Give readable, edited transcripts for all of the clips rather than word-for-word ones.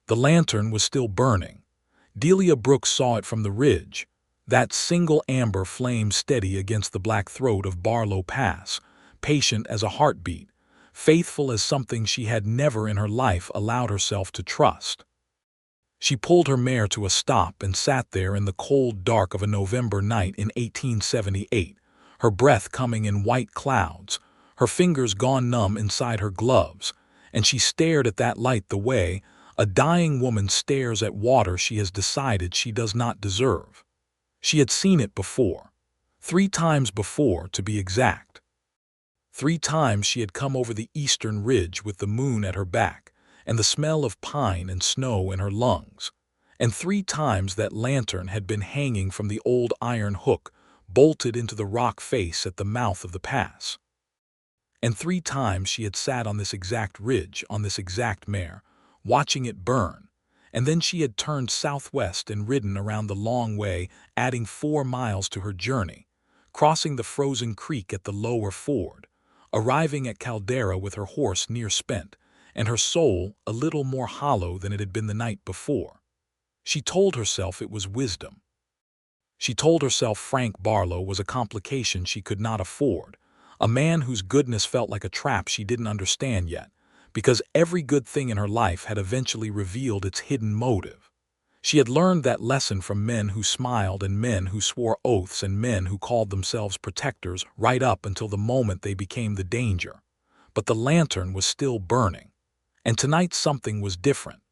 The lantern was still burning. Delia Brooks saw it from the ridge, that single amber flame steady against the black throat of Barlow Pass, patient as a heartbeat, faithful as something she had never in her life allowed herself to trust. She pulled her mare to a stop and sat there in the cold dark of a November night in 1878, her breath coming in white clouds, her fingers gone numb inside her gloves, and she stared at that light the way a dying woman stares at water she has decided she does not deserve. She had seen it before. 3 times before, to be exact. 3 times she had come over the eastern ridge with the moon at her back and the smell of pine and snow in her lungs. And 3 times that lantern had been hanging from the old iron hook bolted into the rock face at the mouth of the pass. And 3 times she had sat on this exact ridge, on this exact mare, watching it burn, and then she had turned southwest and ridden around the long way, adding 4 miles to her journey, crossing the frozen creek at the lower ford, arriving at Caldera with her horse near spent, and her soul a little more hollow than it had been the night before. She told herself it was wisdom. She told herself Frank Barlow was a complication she could not afford, a man whose goodness felt like a trap she didn't understand yet, because every good thing in her life had eventually revealed its hidden motive. She had learned that lesson from men who smiled and men who swore oaths and men who called themselves protectors right up until the moment they became the danger. But the lantern was still burning. And tonight something was different.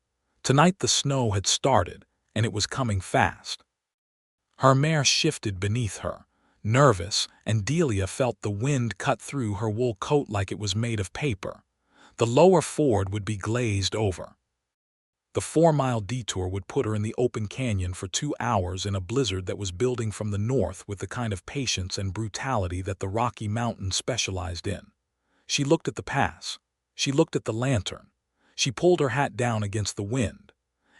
Tonight the snow had started, and it was coming fast. Her mare shifted beneath her, nervous, and Delia felt the wind cut through her wool coat like it was made of paper. The lower ford would be glazed over. The 4-mile detour would put her in the open canyon for 2 hours in a blizzard that was building from the north with the kind of patience and brutality that the Rocky Mountains specialized in. She looked at the pass. She looked at the lantern. She pulled her hat down against the wind.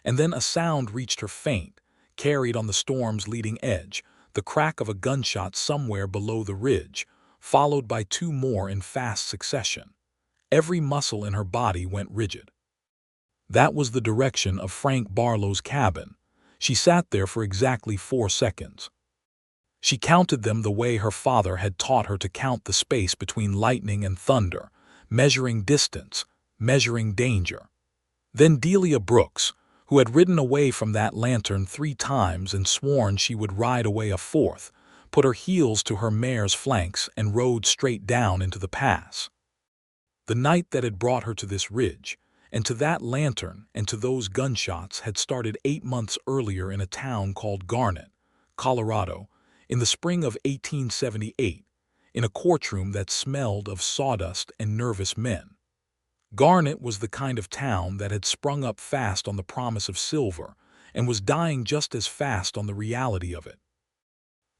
And then a sound reached her faint, carried on the storm's leading edge, the crack of a gunshot somewhere below the ridge, followed by 2 more in fast succession. Every muscle in her body went rigid. That was the direction of Frank Barlow's cabin. She sat there for exactly 4 seconds. She counted them the way her father had taught her to count the space between lightning and thunder, measuring distance, measuring danger. Then Delia Brooks, who had ridden away from that lantern 3 times and sworn she would ride away a 4th, put her heels to her mare's flanks and rode straight down into the pass. The night that had brought her to this ridge, and to that lantern and to those gunshots had started 8 months earlier in a town called Garnett, Colorado, in the spring of 1878, in a courtroom that smelled of sawdust and nervous men. Garnett was the kind of town that had sprung up fast on the promise of silver and was dying just as fast on the reality of it.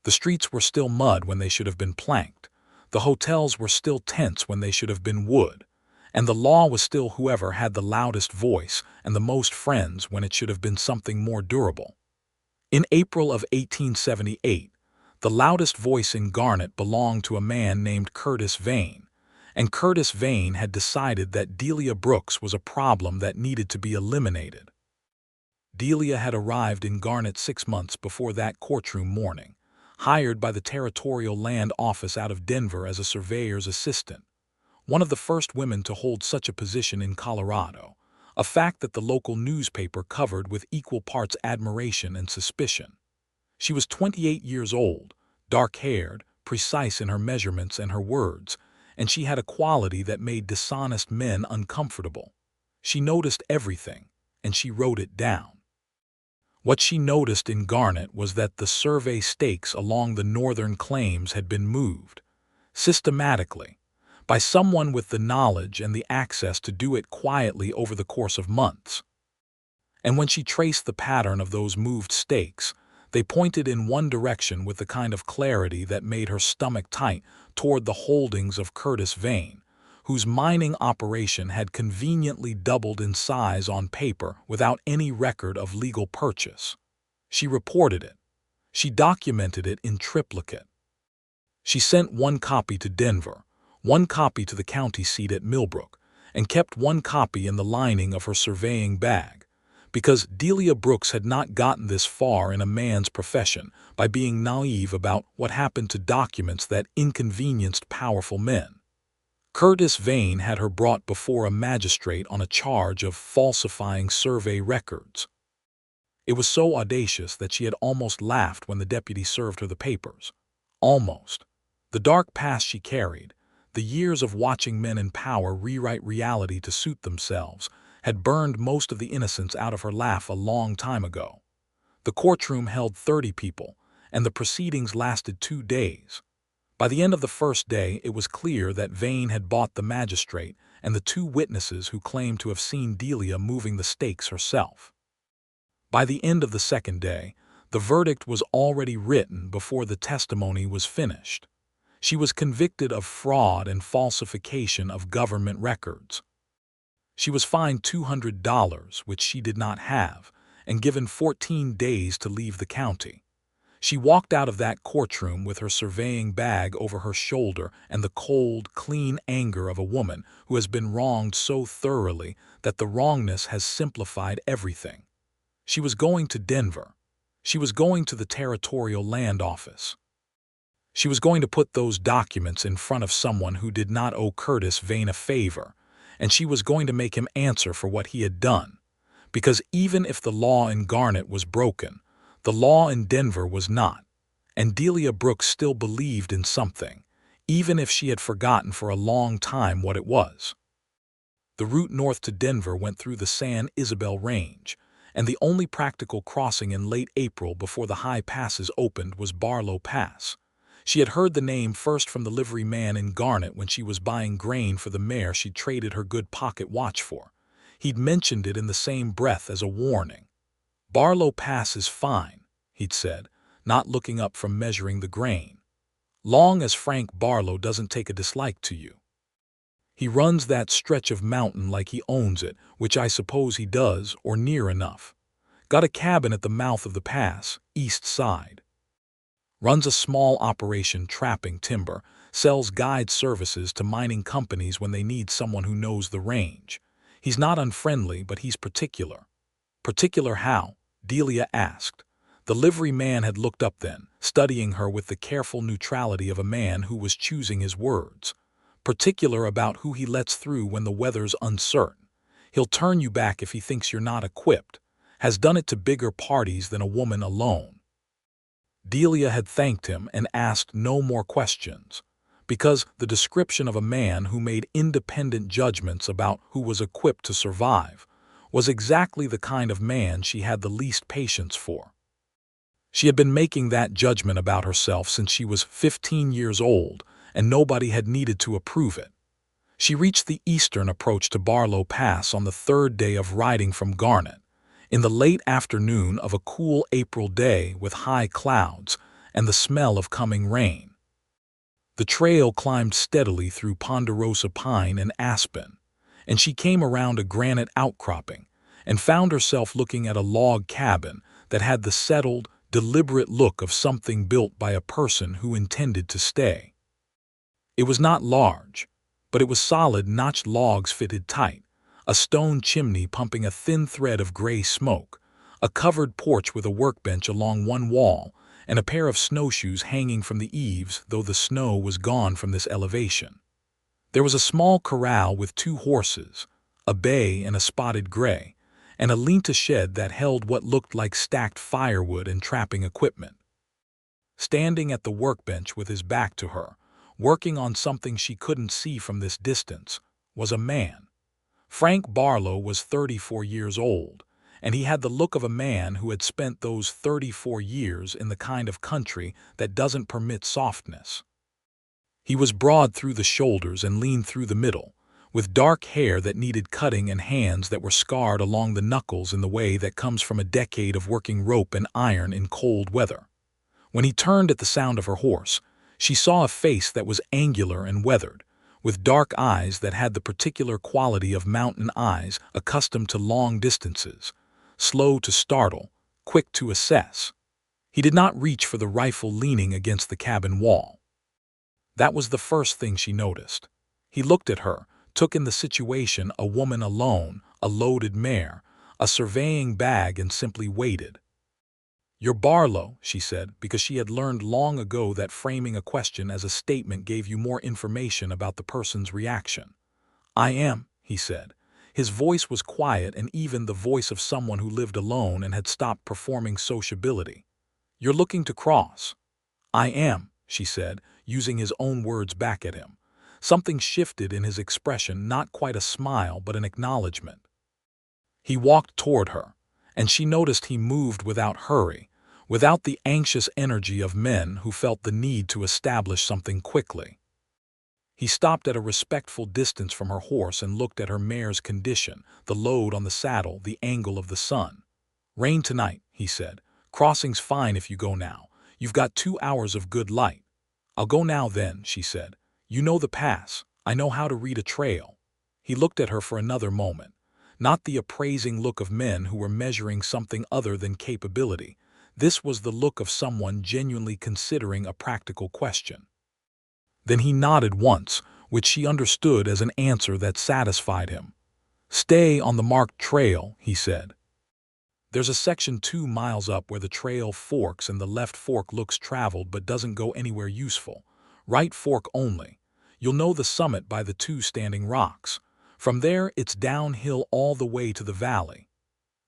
The streets were still mud when they should have been planked. The hotels were still tents when they should have been wood, and the law was still whoever had the loudest voice and the most friends when it should have been something more durable. In April of 1878, the loudest voice in Garnett belonged to a man named Curtis Vane, and Curtis Vane had decided that Delia Brooks was a problem that needed to be eliminated. Delia had arrived in Garnett 6 months before that courtroom morning, hired by the Territorial Land Office out of Denver as a surveyor's assistant, one of the first women to hold such a position in Colorado, a fact that the local newspaper covered with equal parts admiration and suspicion. She was 28 years old, dark-haired, precise in her measurements and her words, and she had a quality that made dishonest men uncomfortable. She noticed everything, and she wrote it down. What she noticed in Garnett was that the survey stakes along the northern claims had been moved, systematically, by someone with the knowledge and the access to do it quietly over the course of months. And when she traced the pattern of those moved stakes, they pointed in one direction with the kind of clarity that made her stomach tight toward the holdings of Curtis Vane, whose mining operation had conveniently doubled in size on paper without any record of legal purchase. She reported it. She documented it in triplicate. She sent 1 copy to Denver, 1 copy to the county seat at Millbrook, and kept 1 copy in the lining of her surveying bag, because Delia Brooks had not gotten this far in a man's profession by being naive about what happened to documents that inconvenienced powerful men. Curtis Vane had her brought before a magistrate on a charge of falsifying survey records. It was so audacious that she had almost laughed when the deputy served her the papers. Almost. The dark past she carried, the years of watching men in power rewrite reality to suit themselves, had burned most of the innocence out of her laugh a long time ago. The courtroom held 30 people, and the proceedings lasted 2 days. By the end of the first day, it was clear that Vane had bought the magistrate and the 2 witnesses who claimed to have seen Delia moving the stakes herself. By the end of the second day, the verdict was already written before the testimony was finished. She was convicted of fraud and falsification of government records. She was fined $200, which she did not have, and given 14 days to leave the county. She walked out of that courtroom with her surveying bag over her shoulder and the cold, clean anger of a woman who has been wronged so thoroughly that the wrongness has simplified everything. She was going to Denver. She was going to the Territorial Land Office. She was going to put those documents in front of someone who did not owe Curtis Vane a favor, and she was going to make him answer for what he had done. Because even if the law in Garnet was broken, the law in Denver was not, and Delia Brooks still believed in something, even if she had forgotten for a long time what it was. The route north to Denver went through the San Isabel Range, and the only practical crossing in late April before the high passes opened was Barlow Pass. She had heard the name first from the livery man in Garnet when she was buying grain for the mare she'd traded her good pocket watch for. He'd mentioned it in the same breath as a warning. "Barlow Pass is fine," he'd said, not looking up from measuring the grain. "Long as Frank Barlow doesn't take a dislike to you. He runs that stretch of mountain like he owns it, which I suppose he does, or near enough. Got a cabin at the mouth of the pass, east side. Runs a small operation trapping timber, sells guide services to mining companies when they need someone who knows the range. He's not unfriendly, but he's particular." "Particular how?" Delia asked. The livery man had looked up then, studying her with the careful neutrality of a man who was choosing his words. "Particular about who he lets through when the weather's uncertain. He'll turn you back if he thinks you're not equipped. Has done it to bigger parties than a woman alone." Delia had thanked him and asked no more questions, because the description of a man who made independent judgments about who was equipped to survive was exactly the kind of man she had the least patience for. She had been making that judgment about herself since she was 15 years old, and nobody had needed to approve it. She reached the eastern approach to Barlow Pass on the 3rd day of riding from Garnet, in the late afternoon of a cool April day with high clouds and the smell of coming rain. The trail climbed steadily through ponderosa pine and aspen, and she came around a granite outcropping and found herself looking at a log cabin that had the settled, deliberate look of something built by a person who intended to stay. It was not large, but it was solid notched logs fitted tight, a stone chimney pumping a thin thread of gray smoke, a covered porch with a workbench along one wall, and a pair of snowshoes hanging from the eaves, though the snow was gone from this elevation. There was a small corral with 2 horses, a bay and a spotted gray, and a lean-to shed that held what looked like stacked firewood and trapping equipment. Standing at the workbench with his back to her, working on something she couldn't see from this distance, was a man. Frank Barlow was 34 years old, and he had the look of a man who had spent those 34 years in the kind of country that doesn't permit softness. He was broad through the shoulders and lean through the middle, with dark hair that needed cutting and hands that were scarred along the knuckles in the way that comes from a decade of working rope and iron in cold weather. When he turned at the sound of her horse, she saw a face that was angular and weathered, with dark eyes that had the particular quality of mountain eyes accustomed to long distances, slow to startle, quick to assess. He did not reach for the rifle leaning against the cabin wall. That was the first thing she noticed. He looked at her, took in the situation: a woman alone, a loaded mare, a surveying bag, and simply waited. "You're Barlow," she said, because she had learned long ago that framing a question as a statement gave you more information about the person's reaction. "I am," he said. His voice was quiet and even the voice of someone who lived alone and had stopped performing sociability. "You're looking to cross." "I am," she said, using his own words back at him. Something shifted in his expression, not quite a smile but an acknowledgement. He walked toward her, and she noticed he moved without hurry, without the anxious energy of men who felt the need to establish something quickly. He stopped at a respectful distance from her horse and looked at her mare's condition, the load on the saddle, the angle of the sun. "Rain tonight," he said. "Crossing's fine if you go now. You've got 2 hours of good light." "I'll go now then," she said. "You know the pass. I know how to read a trail." He looked at her for another moment. Not the appraising look of men who were measuring something other than capability. This was the look of someone genuinely considering a practical question. Then he nodded once, which she understood as an answer that satisfied him. "Stay on the marked trail," he said. "There's a section 2 miles up where the trail forks and the left fork looks traveled but doesn't go anywhere useful. Right fork only. You'll know the summit by the 2 standing rocks. From there it's downhill all the way to the valley."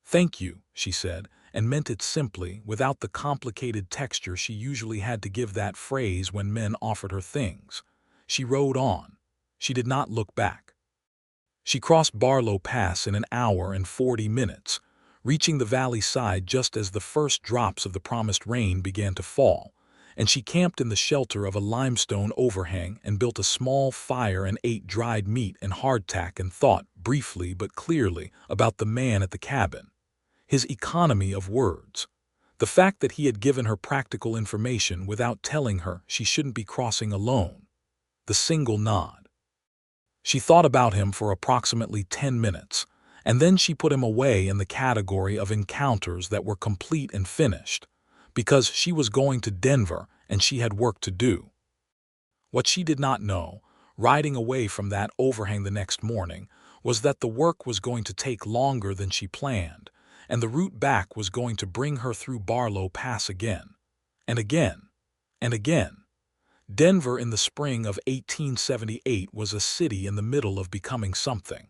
"Thank you," she said, and meant it simply, without the complicated texture she usually had to give that phrase when men offered her things. She rode on. She did not look back. She crossed Barlow Pass in an hour and 40 minutes, reaching the valley side just as the first drops of the promised rain began to fall, and she camped in the shelter of a limestone overhang and built a small fire and ate dried meat and hardtack and thought, briefly but clearly, about the man at the cabin. His economy of words. The fact that he had given her practical information without telling her she shouldn't be crossing alone. The single nod. She thought about him for approximately 10 minutes, and then she put him away in the category of encounters that were complete and finished, because she was going to Denver and she had work to do. What she did not know, riding away from that overhang the next morning, was that the work was going to take longer than she planned, and the route back was going to bring her through Barlow Pass again, and again, and again. Denver in the spring of 1878 was a city in the middle of becoming something.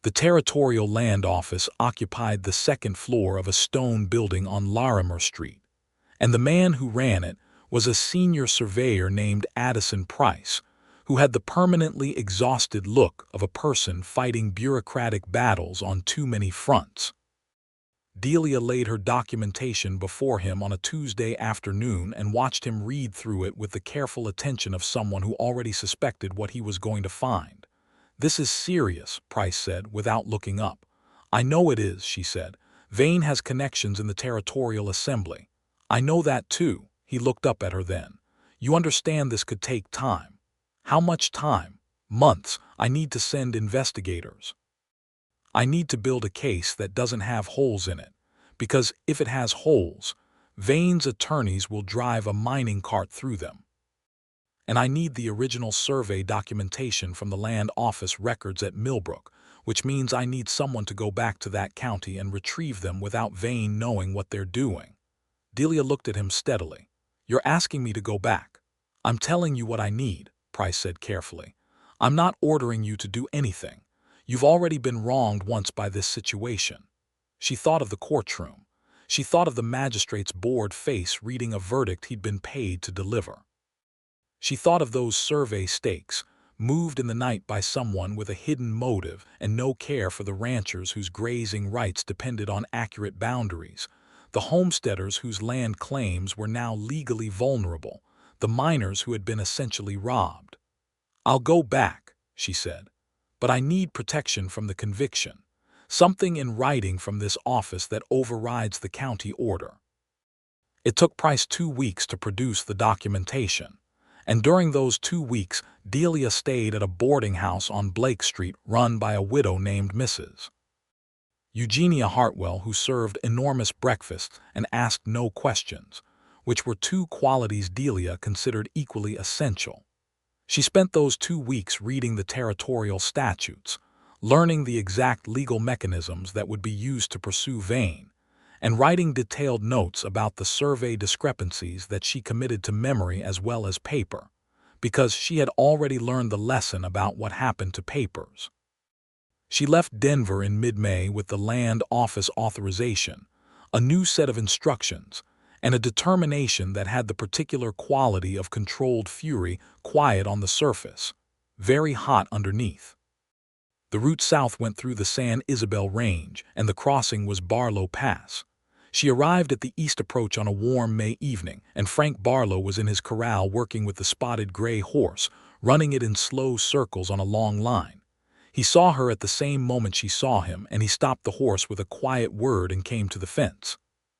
The Territorial Land Office occupied the second floor of a stone building on Larimer Street, and the man who ran it was a senior surveyor named Addison Price, who had the permanently exhausted look of a person fighting bureaucratic battles on too many fronts. Delia laid her documentation before him on a Tuesday afternoon and watched him read through it with the careful attention of someone who already suspected what he was going to find. "This is serious," Price said, without looking up. "I know it is," she said. "Vane has connections in the Territorial Assembly." "I know that too." He looked up at her then. "You understand this could take time." "How much time?" "Months. I need to send investigators. I need to build a case that doesn't have holes in it, because if it has holes, Vane's attorneys will drive a mining cart through them. And I need the original survey documentation from the land office records at Millbrook, which means I need someone to go back to that county and retrieve them without Vane knowing what they're doing." Delia looked at him steadily. "You're asking me to go back." "I'm telling you what I need," Price said carefully. "I'm not ordering you to do anything. You've already been wronged once by this situation." She thought of the courtroom. She thought of the magistrate's bored face reading a verdict he'd been paid to deliver. She thought of those survey stakes, moved in the night by someone with a hidden motive and no care for the ranchers whose grazing rights depended on accurate boundaries, the homesteaders whose land claims were now legally vulnerable, the miners who had been essentially robbed. "I'll go back," she said. "But I need protection from the conviction, something in writing from this office that overrides the county order." It took Price 2 weeks to produce the documentation, and during those 2 weeks Delia stayed at a boarding house on Blake Street run by a widow named Mrs. Eugenia Hartwell, who served enormous breakfasts and asked no questions, which were 2 qualities Delia considered equally essential. She spent those 2 weeks reading the territorial statutes, learning the exact legal mechanisms that would be used to pursue Vane, and writing detailed notes about the survey discrepancies that she committed to memory as well as paper, because she had already learned the lesson about what happened to papers. She left Denver in mid-May with the land office authorization, a new set of instructions, and a determination that had the particular quality of controlled fury, quiet on the surface, very hot underneath. The route south went through the San Isabel Range, and the crossing was Barlow Pass. She arrived at the east approach on a warm May evening, and Frank Barlow was in his corral working with the spotted gray horse, running it in slow circles on a long line. He saw her at the same moment she saw him, and he stopped the horse with a quiet word and came to the fence.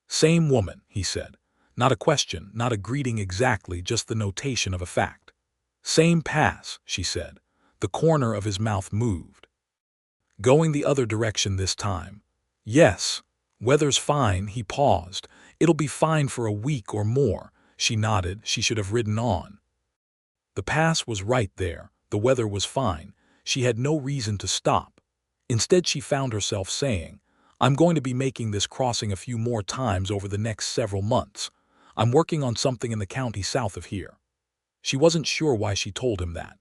"Same woman," he said. Not a question, not a greeting exactly, just the notation of a fact. "Same pass," she said. The corner of his mouth moved. "Going the other direction this time?" "Yes. Weather's fine." He paused. "It'll be fine for a week or more." She nodded. She should have ridden on. The pass was right there. The weather was fine. She had no reason to stop. Instead, she found herself saying, "I'm going to be making this crossing a few more times over the next several months. I'm working on something in the county south of here." She wasn't sure why she told him that.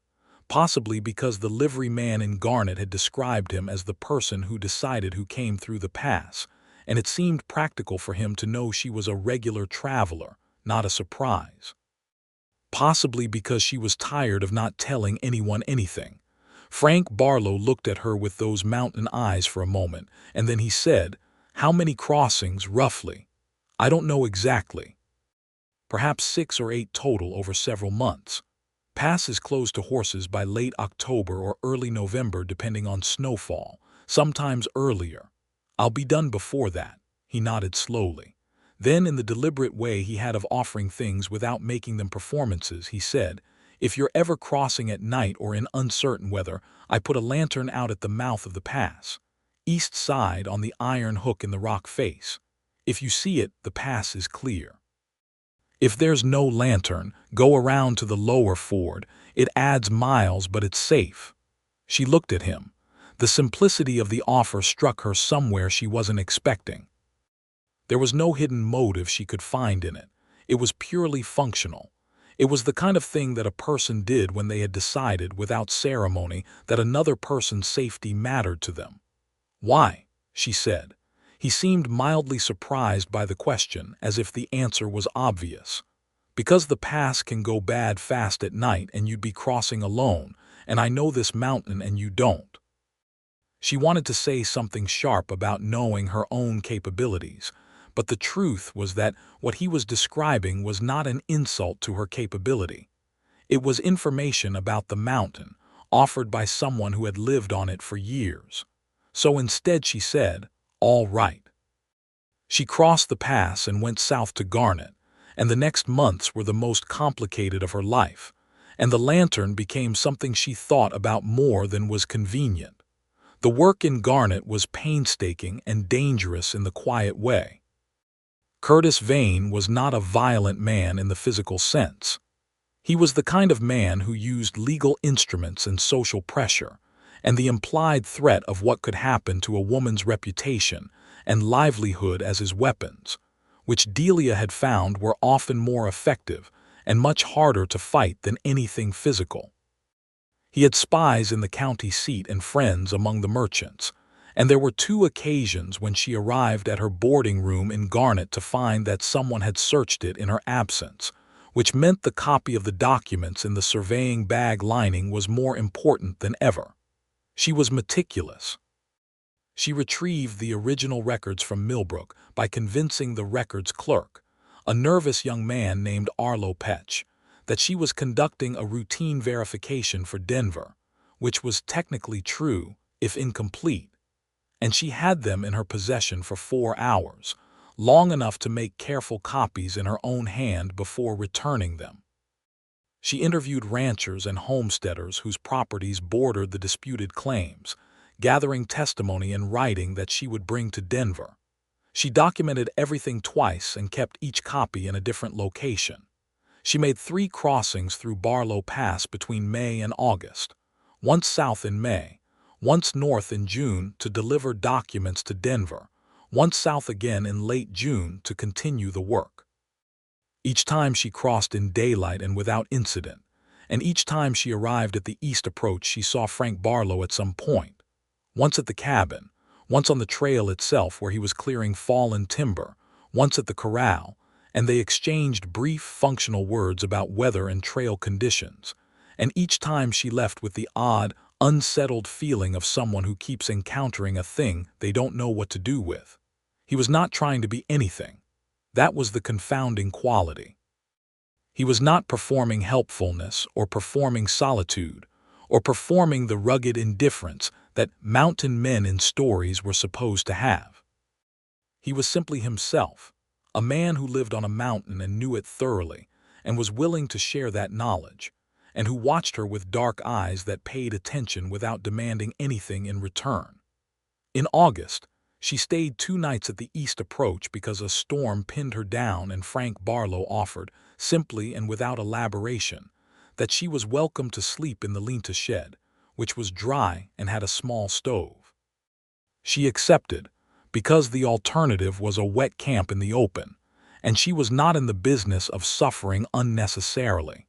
Possibly because the livery man in Garnet had described him as the person who decided who came through the pass, and it seemed practical for him to know she was a regular traveler, not a surprise. Possibly because she was tired of not telling anyone anything. Frank Barlow looked at her with those mountain eyes for a moment, and then he said, "How many crossings, roughly?" "I don't know exactly. Perhaps 6 or 8 total over several months. Pass is closed to horses by late October or early November depending on snowfall, sometimes earlier. I'll be done before that." He nodded slowly. Then, in the deliberate way he had of offering things without making them performances, he said, "If you're ever crossing at night or in uncertain weather, I put a lantern out at the mouth of the pass, east side on the iron hook in the rock face. If you see it, the pass is clear. If there's no lantern, go around to the lower ford. It adds miles, but it's safe." She looked at him. The simplicity of the offer struck her somewhere she wasn't expecting. There was no hidden motive she could find in it. It was purely functional. It was the kind of thing that a person did when they had decided, without ceremony, that another person's safety mattered to them. "Why?" she said. He seemed mildly surprised by the question, as if the answer was obvious. "Because the pass can go bad fast at night and you'd be crossing alone, and I know this mountain and you don't." She wanted to say something sharp about knowing her own capabilities, but the truth was that what he was describing was not an insult to her capability. It was information about the mountain, offered by someone who had lived on it for years. So instead she said, "All right." She crossed the pass and went south to Garnet, and the next months were the most complicated of her life, and the lantern became something she thought about more than was convenient. The work in Garnet was painstaking and dangerous in the quiet way. Curtis Vane was not a violent man in the physical sense. He was the kind of man who used legal instruments and social pressure, and the implied threat of what could happen to a woman's reputation and livelihood as his weapons, which Delia had found were often more effective and much harder to fight than anything physical. He had spies in the county seat and friends among the merchants, and there were 2 occasions when she arrived at her boarding room in Garnet to find that someone had searched it in her absence, which meant the copy of the documents in the surveying bag lining was more important than ever. She was meticulous. She retrieved the original records from Millbrook by convincing the records clerk, a nervous young man named Barlow Pass, that she was conducting a routine verification for Denver, which was technically true, if incomplete, and she had them in her possession for 4 hours, long enough to make careful copies in her own hand before returning them. She interviewed ranchers and homesteaders whose properties bordered the disputed claims, gathering testimony in writing that she would bring to Denver. She documented everything twice and kept each copy in a different location. She made 3 crossings through Barlow Pass between May and August, once south in May, once north in June to deliver documents to Denver, once south again in late June to continue the work. Each time she crossed in daylight and without incident, and each time she arrived at the east approach she saw Frank Barlow at some point, once at the cabin, once on the trail itself where he was clearing fallen timber, once at the corral, and they exchanged brief, functional words about weather and trail conditions, and each time she left with the odd, unsettled feeling of someone who keeps encountering a thing they don't know what to do with. He was not trying to be anything. That was the confounding quality. He was not performing helpfulness or performing solitude or performing the rugged indifference that mountain men in stories were supposed to have. He was simply himself, a man who lived on a mountain and knew it thoroughly and was willing to share that knowledge, and who watched her with dark eyes that paid attention without demanding anything in return. In August, she stayed 2 nights at the east approach because a storm pinned her down, and Frank Barlow offered, simply and without elaboration, that she was welcome to sleep in the lean-to shed, which was dry and had a small stove. She accepted, because the alternative was a wet camp in the open, and she was not in the business of suffering unnecessarily.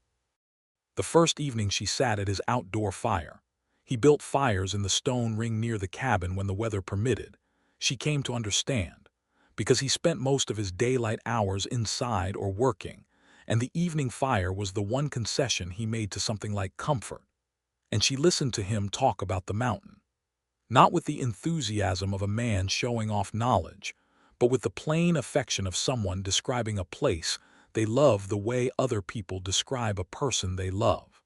The first evening she sat at his outdoor fire. He built fires in the stone ring near the cabin when the weather permitted. She came to understand, because he spent most of his daylight hours inside or working, and the evening fire was the one concession he made to something like comfort. And she listened to him talk about the mountain, not with the enthusiasm of a man showing off knowledge, but with the plain affection of someone describing a place they love the way other people describe a person they love.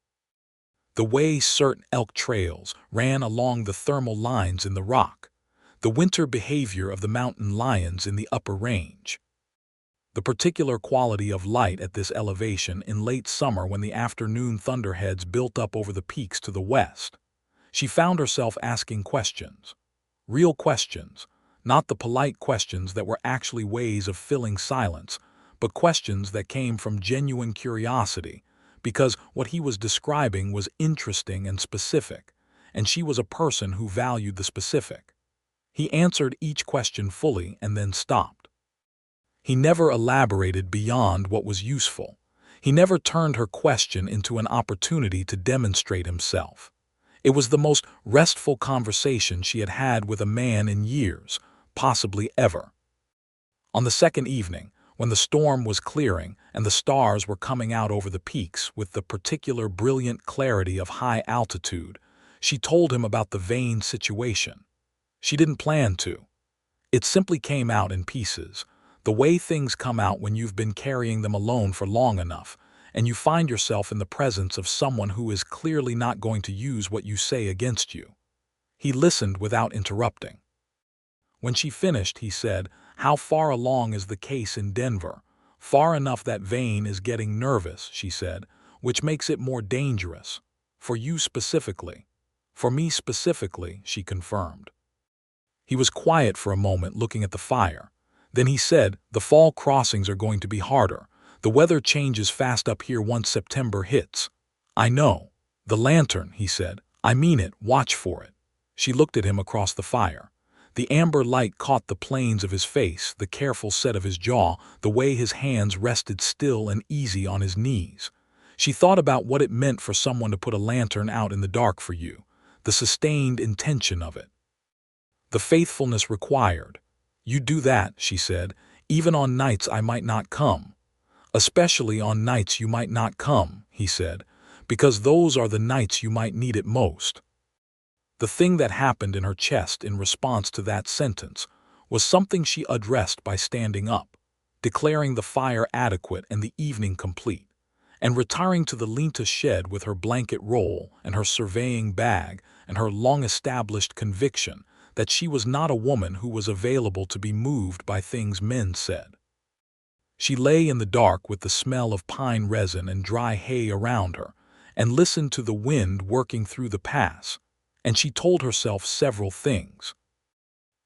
The way certain elk trails ran along the thermal lines in the rock, the winter behavior of the mountain lions in the upper range, the particular quality of light at this elevation in late summer when the afternoon thunderheads built up over the peaks to the west. She found herself asking questions, real questions, not the polite questions that were actually ways of filling silence, but questions that came from genuine curiosity, because what he was describing was interesting and specific, and she was a person who valued the specific. He answered each question fully and then stopped. He never elaborated beyond what was useful. He never turned her question into an opportunity to demonstrate himself. It was the most restful conversation she had had with a man in years, possibly ever. On the second evening, when the storm was clearing and the stars were coming out over the peaks with the particular brilliant clarity of high altitude, she told him about the vein situation. She didn't plan to. It simply came out in pieces, the way things come out when you've been carrying them alone for long enough, and you find yourself in the presence of someone who is clearly not going to use what you say against you. He listened without interrupting. When she finished, he said, "How far along is the case in Denver?" "Far enough that Vane is getting nervous," she said, "which makes it more dangerous. For you specifically." "For me specifically," she confirmed. He was quiet for a moment, looking at the fire. Then he said, "The fall crossings are going to be harder. The weather changes fast up here once September hits." "I know." "The lantern," he said. "I mean it, watch for it." She looked at him across the fire. The amber light caught the planes of his face, the careful set of his jaw, the way his hands rested still and easy on his knees. She thought about what it meant for someone to put a lantern out in the dark for you, the sustained intention of it, the faithfulness required. "You do that," she said, "even on nights I might not come." "Especially on nights you might not come," he said, "because those are the nights you might need it most." The thing that happened in her chest in response to that sentence was something she addressed by standing up, declaring the fire adequate and the evening complete, and retiring to the lean-to shed with her blanket roll and her surveying bag and her long-established conviction that she was not a woman who was available to be moved by things men said. She lay in the dark with the smell of pine resin and dry hay around her, and listened to the wind working through the pass, and she told herself several things.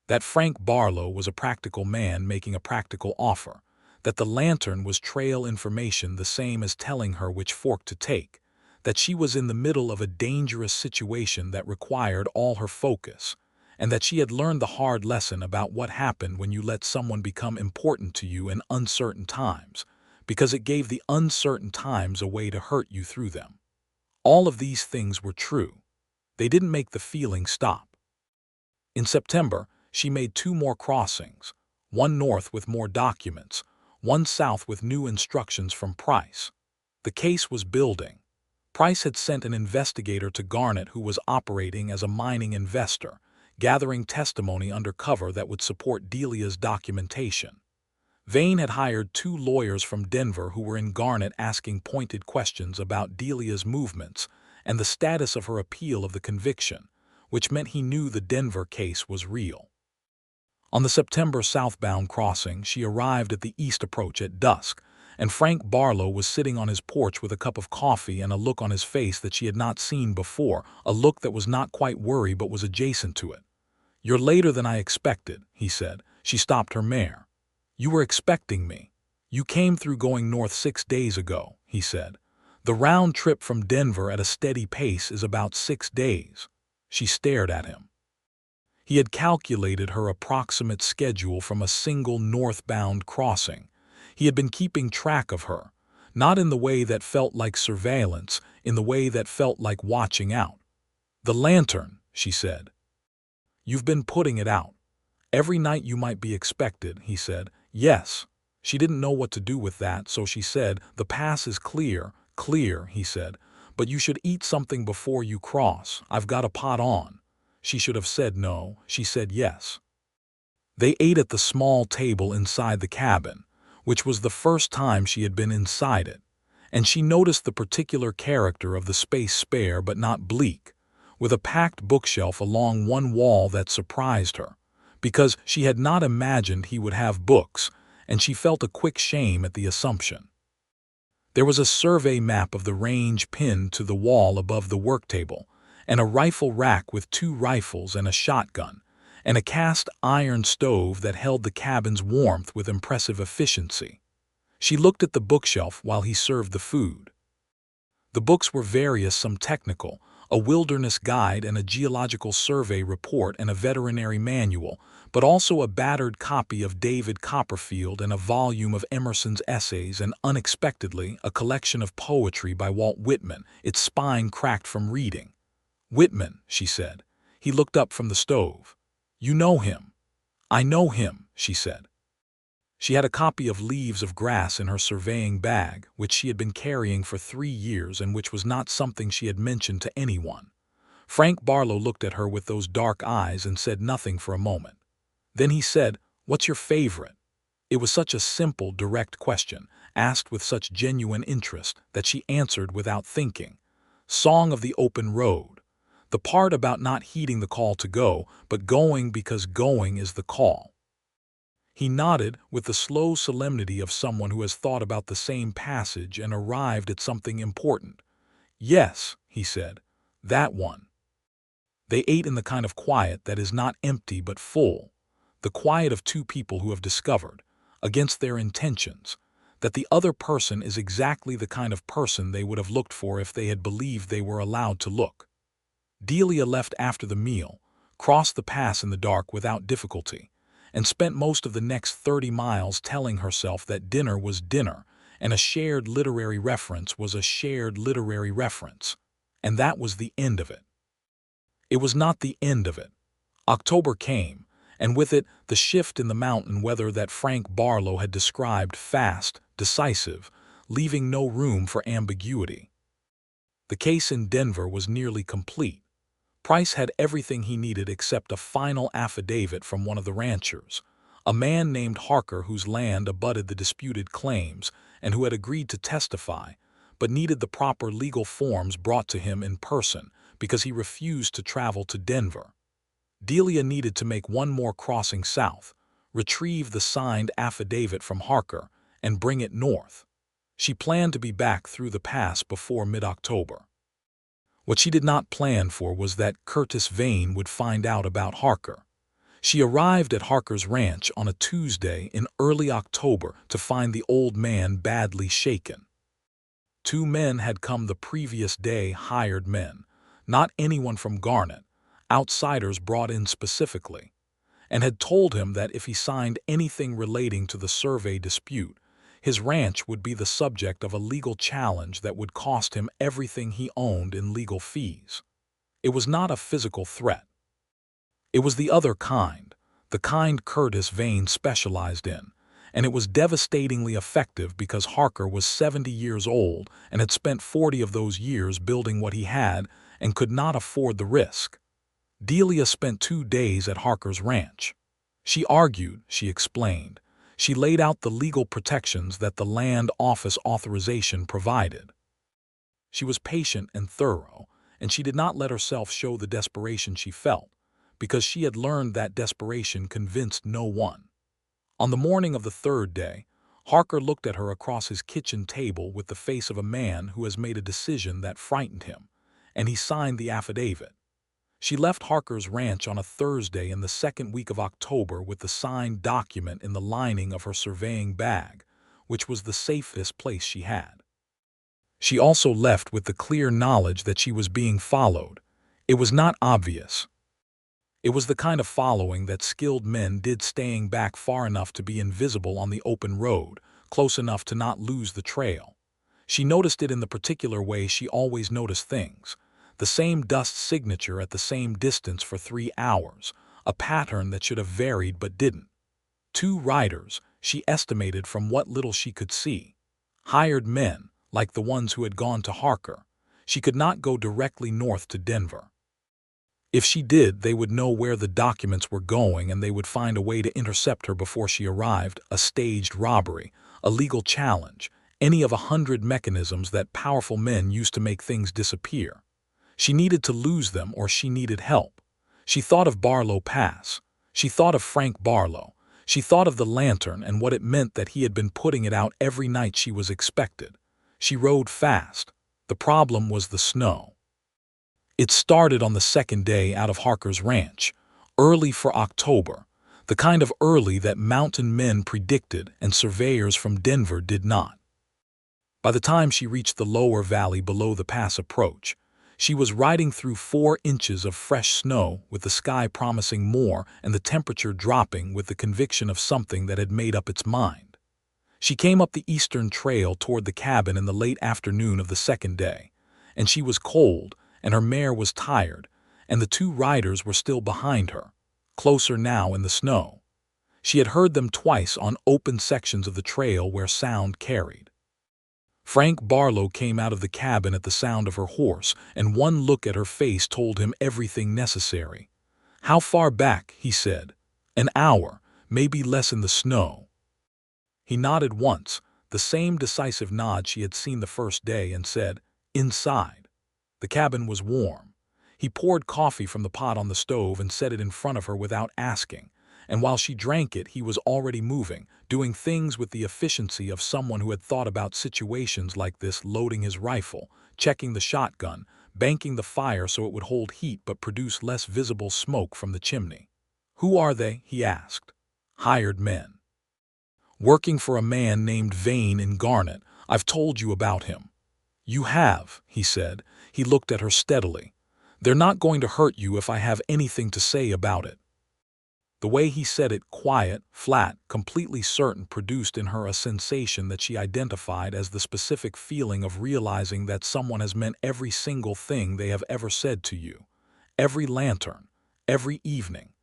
That Frank Barlow was a practical man making a practical offer, that the lantern was trail information the same as telling her which fork to take, that she was in the middle of a dangerous situation that required all her focus, and that she had learned the hard lesson about what happened when you let someone become important to you in uncertain times, because it gave the uncertain times a way to hurt you through them. All of these things were true. They didn't make the feeling stop. In September, she made 2 more crossings, one north with more documents, one south with new instructions from Price. The case was building. Price had sent an investigator to Garnet who was operating as a mining investor, gathering testimony under cover that would support Delia's documentation. Vane had hired 2 lawyers from Denver who were in Garnet asking pointed questions about Delia's movements and the status of her appeal of the conviction, which meant he knew the Denver case was real. On the September southbound crossing, she arrived at the east approach at dusk, and Frank Barlow was sitting on his porch with a cup of coffee and a look on his face that she had not seen before, a look that was not quite worry but was adjacent to it. "You're later than I expected," he said. She stopped her mare. "You were expecting me. You came through going north 6 days ago," he said. "The round trip from Denver at a steady pace is about 6 days." She stared at him. He had calculated her approximate schedule from a single northbound crossing. He had been keeping track of her, not in the way that felt like surveillance, in the way that felt like watching out. "The lantern," she said. "You've been putting it out. Every night you might be expected," he said. "Yes." She didn't know what to do with that, so she said, "The pass is clear." "Clear," he said. "But you should eat something before you cross. I've got a pot on." She should have said no. She said yes. They ate at the small table inside the cabin, which was the first time she had been inside it, and she noticed the particular character of the space spare but not bleak, with a packed bookshelf along one wall that surprised her, because she had not imagined he would have books, and she felt a quick shame at the assumption. There was a survey map of the range pinned to the wall above the work table, and a rifle rack with 2 rifles and a shotgun, and a cast iron stove that held the cabin's warmth with impressive efficiency. She looked at the bookshelf while he served the food. The books were various, some technical, a wilderness guide and a geological survey report and a veterinary manual, but also a battered copy of David Copperfield and a volume of Emerson's essays and, unexpectedly, a collection of poetry by Walt Whitman, its spine cracked from reading. "Whitman," she said. He looked up from the stove. "You know him." "I know him," she said. She had a copy of Leaves of Grass in her surveying bag, which she had been carrying for 3 years and which was not something she had mentioned to anyone. Frank Barlow looked at her with those dark eyes and said nothing for a moment. Then he said, "What's your favorite?" It was such a simple, direct question, asked with such genuine interest, that she answered without thinking. "Song of the Open Road. The part about not heeding the call to go, but going because going is the call." He nodded with the slow solemnity of someone who has thought about the same passage and arrived at something important. "Yes," he said, "that one." They ate in the kind of quiet that is not empty but full, the quiet of 2 people who have discovered, against their intentions, that the other person is exactly the kind of person they would have looked for if they had believed they were allowed to look. Delia left after the meal, crossed the pass in the dark without difficulty, and spent most of the next 30 miles telling herself that dinner was dinner and a shared literary reference was a shared literary reference, and that was the end of it. It was not the end of it. October came, and with it the shift in the mountain weather that Frank Barlow had described, fast, decisive, leaving no room for ambiguity. The case in Denver was nearly complete. Price had everything he needed except a final affidavit from one of the ranchers, a man named Harker whose land abutted the disputed claims and who had agreed to testify, but needed the proper legal forms brought to him in person because he refused to travel to Denver. Delia needed to make one more crossing south, retrieve the signed affidavit from Harker, and bring it north. She planned to be back through the pass before mid-October. What she did not plan for was that Curtis Vane would find out about Harker. She arrived at Harker's ranch on a Tuesday in early October to find the old man badly shaken. 2 men had come the previous day, hired men, not anyone from Garnet, outsiders brought in specifically, and had told him that if he signed anything relating to the survey dispute, his ranch would be the subject of a legal challenge that would cost him everything he owned in legal fees. It was not a physical threat. It was the other kind, the kind Curtis Vane specialized in, and it was devastatingly effective because Harker was 70 years old and had spent 40 of those years building what he had and could not afford the risk. Delia spent 2 days at Harker's ranch. She argued, she explained. She laid out the legal protections that the land office authorization provided. She was patient and thorough, and she did not let herself show the desperation she felt, because she had learned that desperation convinced no one. On the morning of the 3rd day, Harker looked at her across his kitchen table with the face of a man who has made a decision that frightened him, and he signed the affidavit. She left Harker's ranch on a Thursday in the 2nd week of October with the signed document in the lining of her surveying bag, which was the safest place she had. She also left with the clear knowledge that she was being followed. It was not obvious. It was the kind of following that skilled men did, staying back far enough to be invisible on the open road, close enough to not lose the trail. She noticed it in the particular way she always noticed things. The same dust signature at the same distance for 3 hours, a pattern that should have varied but didn't. 2 riders, she estimated from what little she could see. Hired men, like the ones who had gone to Harker. She could not go directly north to Denver. If she did, they would know where the documents were going and they would find a way to intercept her before she arrived. A staged robbery, a legal challenge, any of 100 mechanisms that powerful men used to make things disappear. She needed to lose them or she needed help. She thought of Barlow Pass. She thought of Frank Barlow. She thought of the lantern and what it meant that he had been putting it out every night she was expected. She rode fast. The problem was the snow. It started on the 2nd day out of Harker's ranch, early for October, the kind of early that mountain men predicted and surveyors from Denver did not. By the time she reached the lower valley below the pass approach, she was riding through 4 inches of fresh snow with the sky promising more and the temperature dropping with the conviction of something that had made up its mind. She came up the eastern trail toward the cabin in the late afternoon of the 2nd day, and she was cold, and her mare was tired, and the 2 riders were still behind her, closer now in the snow. She had heard them twice on open sections of the trail where sound carried. Frank Barlow came out of the cabin at the sound of her horse, and one look at her face told him everything necessary. "How far back?" he said. "An hour, maybe less in the snow." He nodded once, the same decisive nod she had seen the first day, and said, "Inside." The cabin was warm. He poured coffee from the pot on the stove and set it in front of her without asking, and while she drank it he was already moving, doing things with the efficiency of someone who had thought about situations like this, loading his rifle, checking the shotgun, banking the fire so it would hold heat but produce less visible smoke from the chimney. "Who are they?" he asked. "Hired men. Working for a man named Vane in Garnet. I've told you about him." "You have," he said. He looked at her steadily. "They're not going to hurt you if I have anything to say about it." The way he said it, quiet, flat, completely certain, produced in her a sensation that she identified as the specific feeling of realizing that someone has meant every single thing they have ever said to you. Every lantern, every evening,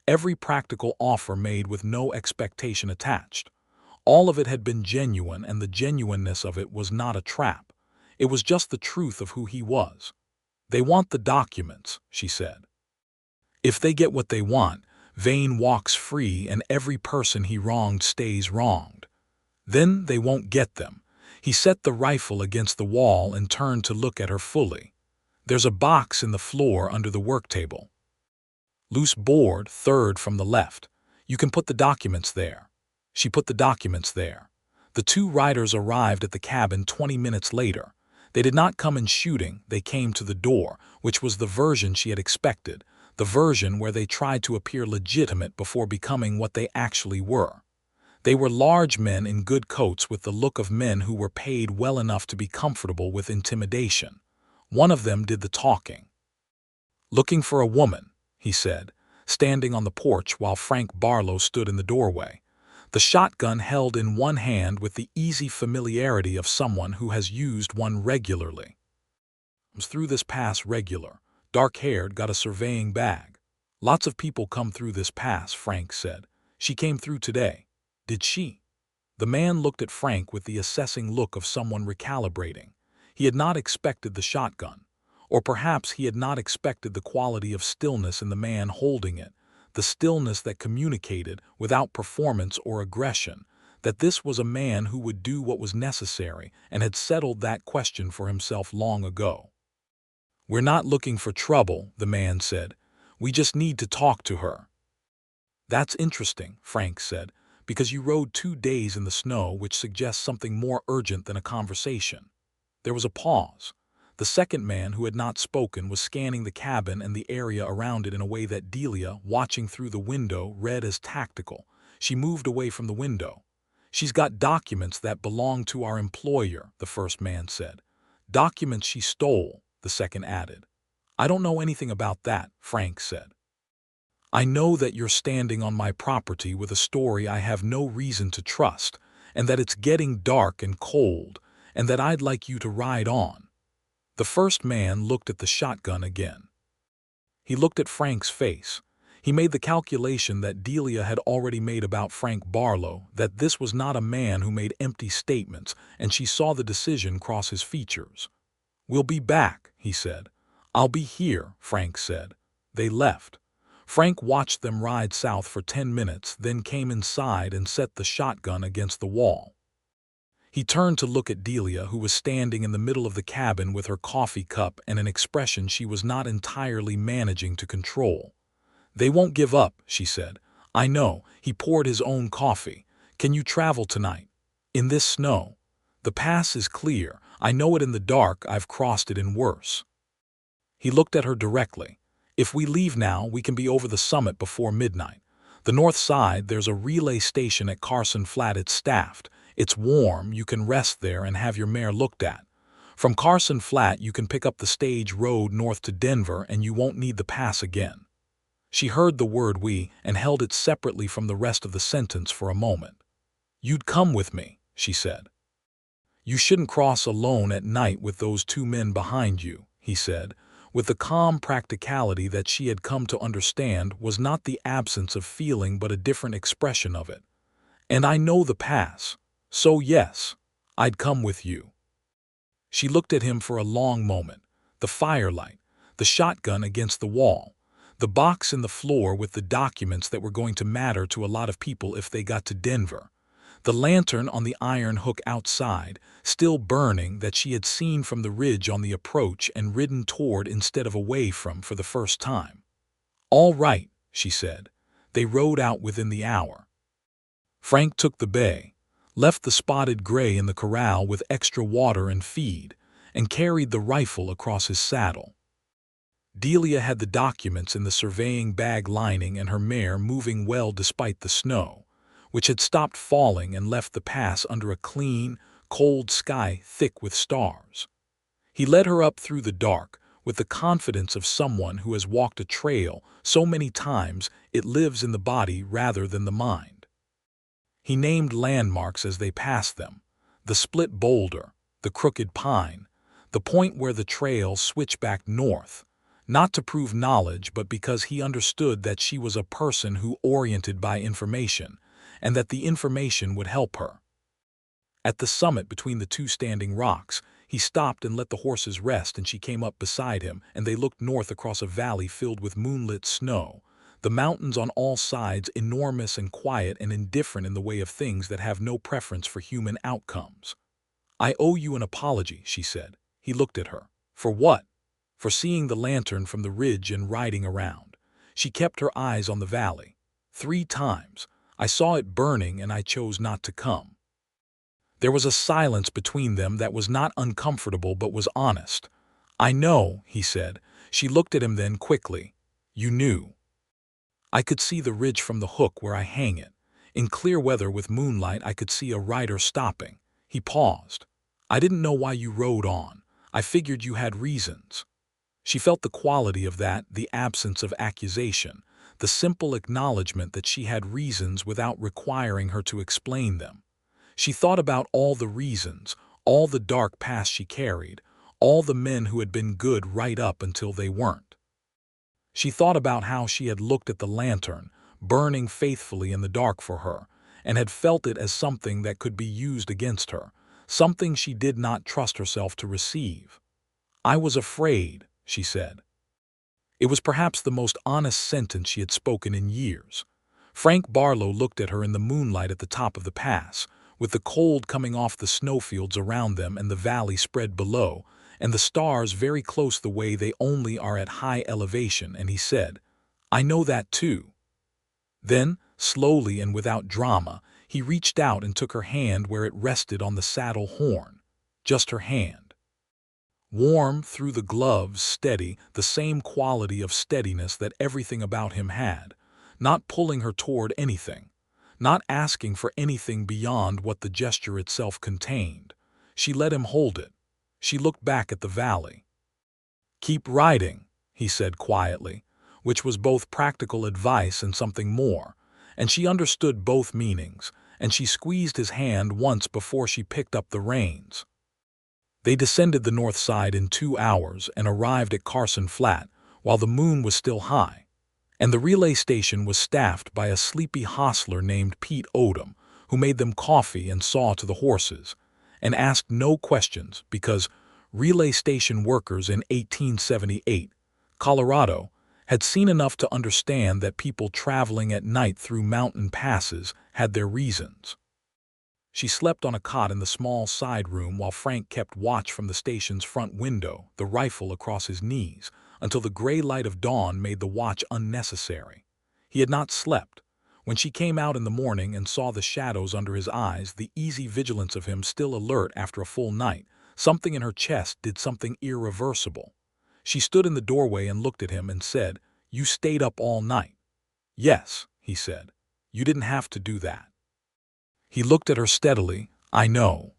every practical offer made with no expectation attached. All of it had been genuine, and the genuineness of it was not a trap. It was just the truth of who he was. "They want the documents," she said. "If they get what they want, Vane walks free and every person he wronged stays wronged. Then they won't get them." He set the rifle against the wall and turned to look at her fully. "There's a box in the floor under the work table. Loose board, 3rd from the left. You can put the documents there." She put the documents there. The 2 riders arrived at the cabin 20 minutes later. They did not come in shooting, they came to the door, which was the version she had expected, the version where they tried to appear legitimate before becoming what they actually were. They were large men in good coats with the look of men who were paid well enough to be comfortable with intimidation. One of them did the talking. "Looking for a woman," he said, standing on the porch while Frank Barlow stood in the doorway, the shotgun held in one hand with the easy familiarity of someone who has used one regularly. "Comes through this pass regular, dark-haired, got a surveying bag. Lots of people come through this pass," Frank said. "She came through today." "Did she?" The man looked at Frank with the assessing look of someone recalibrating. He had not expected the shotgun. Or perhaps he had not expected the quality of stillness in the man holding it, the stillness that communicated, without performance or aggression, that this was a man who would do what was necessary and had settled that question for himself long ago. "We're not looking for trouble," the man said. "We just need to talk to her." "That's interesting," Frank said, "because you rode 2 days in the snow, which suggests something more urgent than a conversation." There was a pause. The second man, who had not spoken, was scanning the cabin and the area around it in a way that Delia, watching through the window, read as tactical. She moved away from the window. "She's got documents that belong to our employer," the first man said. "Documents she stole," the second added. "I don't know anything about that," Frank said. "I know that you're standing on my property with a story I have no reason to trust, and that it's getting dark and cold, and that I'd like you to ride on." The first man looked at the shotgun again. He looked at Frank's face. He made the calculation that Delia had already made about Frank Barlow, that this was not a man who made empty statements, and she saw the decision cross his features. "We'll be back," he said. "I'll be here," Frank said. They left. Frank watched them ride south for 10 minutes, then came inside and set the shotgun against the wall. He turned to look at Delia, who was standing in the middle of the cabin with her coffee cup and an expression she was not entirely managing to control. "They won't give up," she said. "I know." He poured his own coffee. "Can you travel tonight? In this snow? The pass is clear. I know it in the dark. I've crossed it in worse." He looked at her directly. "If we leave now, we can be over the summit before midnight. The north side, there's a relay station at Carson Flat. It's staffed. It's warm, you can rest there and have your mare looked at. From Carson Flat you can pick up the stage road north to Denver and you won't need the pass again." She heard the word "we" and held it separately from the rest of the sentence for a moment. "You'd come with me," she said. "You shouldn't cross alone at night with those 2 men behind you," he said, with the calm practicality that she had come to understand was not the absence of feeling but a different expression of it. "And I know the pass. So yes, I'd come with you." She looked at him for a long moment. The firelight, the shotgun against the wall, the box in the floor with the documents that were going to matter to a lot of people if they got to Denver, the lantern on the iron hook outside, still burning, that she had seen from the ridge on the approach and ridden toward instead of away from for the first time. "All right," she said. They rode out within the hour. Frank took the bay, left the spotted gray in the corral with extra water and feed, and carried the rifle across his saddle. Delia had the documents in the surveying bag lining and her mare moving well despite the snow, which had stopped falling and left the pass under a clean, cold sky thick with stars. He led her up through the dark with the confidence of someone who has walked a trail so many times it lives in the body rather than the mind. He named landmarks as they passed them: the split boulder, the crooked pine, the point where the trail switched back north, not to prove knowledge but because he understood that she was a person who oriented by information, and that the information would help her. At the summit between the 2 standing rocks, he stopped and let the horses rest, and she came up beside him, and they looked north across a valley filled with moonlit snow, the mountains on all sides enormous and quiet and indifferent in the way of things that have no preference for human outcomes. "I owe you an apology," she said. He looked at her. "For what?" "For seeing the lantern from the ridge and riding around." She kept her eyes on the valley. "3 times. I saw it burning and I chose not to come." There was a silence between them that was not uncomfortable but was honest. "I know," he said. She looked at him then quickly. "You knew." "I could see the ridge from the hook where I hang it. In clear weather with moonlight, I could see a rider stopping. He paused. I didn't know why you rode on. I figured you had reasons. She felt the quality of that, the absence of accusation, the simple acknowledgement that she had reasons without requiring her to explain them. She thought about all the reasons, all the dark past she carried, all the men who had been good right up until they weren't. She thought about how she had looked at the lantern, burning faithfully in the dark for her, and had felt it as something that could be used against her, something she did not trust herself to receive. I was afraid, she said. It was perhaps the most honest sentence she had spoken in years. Frank Barlow looked at her in the moonlight at the top of the pass, with the cold coming off the snowfields around them and the valley spread below, and the stars very close the way they only are at high elevation, and he said, I know that too. Then, slowly and without drama, he reached out and took her hand where it rested on the saddle horn. Just her hand. Warm through the gloves, steady, the same quality of steadiness that everything about him had, not pulling her toward anything, not asking for anything beyond what the gesture itself contained. She let him hold it. She looked back at the valley. Keep riding, he said quietly, which was both practical advice and something more, and she understood both meanings, and she squeezed his hand once before she picked up the reins. They descended the north side in 2 hours and arrived at Carson Flat while the moon was still high, and the relay station was staffed by a sleepy hostler named Pete Odom, who made them coffee and saw to the horses, and asked no questions because relay station workers in 1878, Colorado, had seen enough to understand that people traveling at night through mountain passes had their reasons. She slept on a cot in the small side room while Frank kept watch from the station's front window, the rifle across his knees, until the gray light of dawn made the watch unnecessary. He had not slept. When she came out in the morning and saw the shadows under his eyes, the easy vigilance of him still alert after a full night, something in her chest did something irreversible. She stood in the doorway and looked at him and said, You stayed up all night. Yes, he said. You didn't have to do that. He looked at her steadily. I know.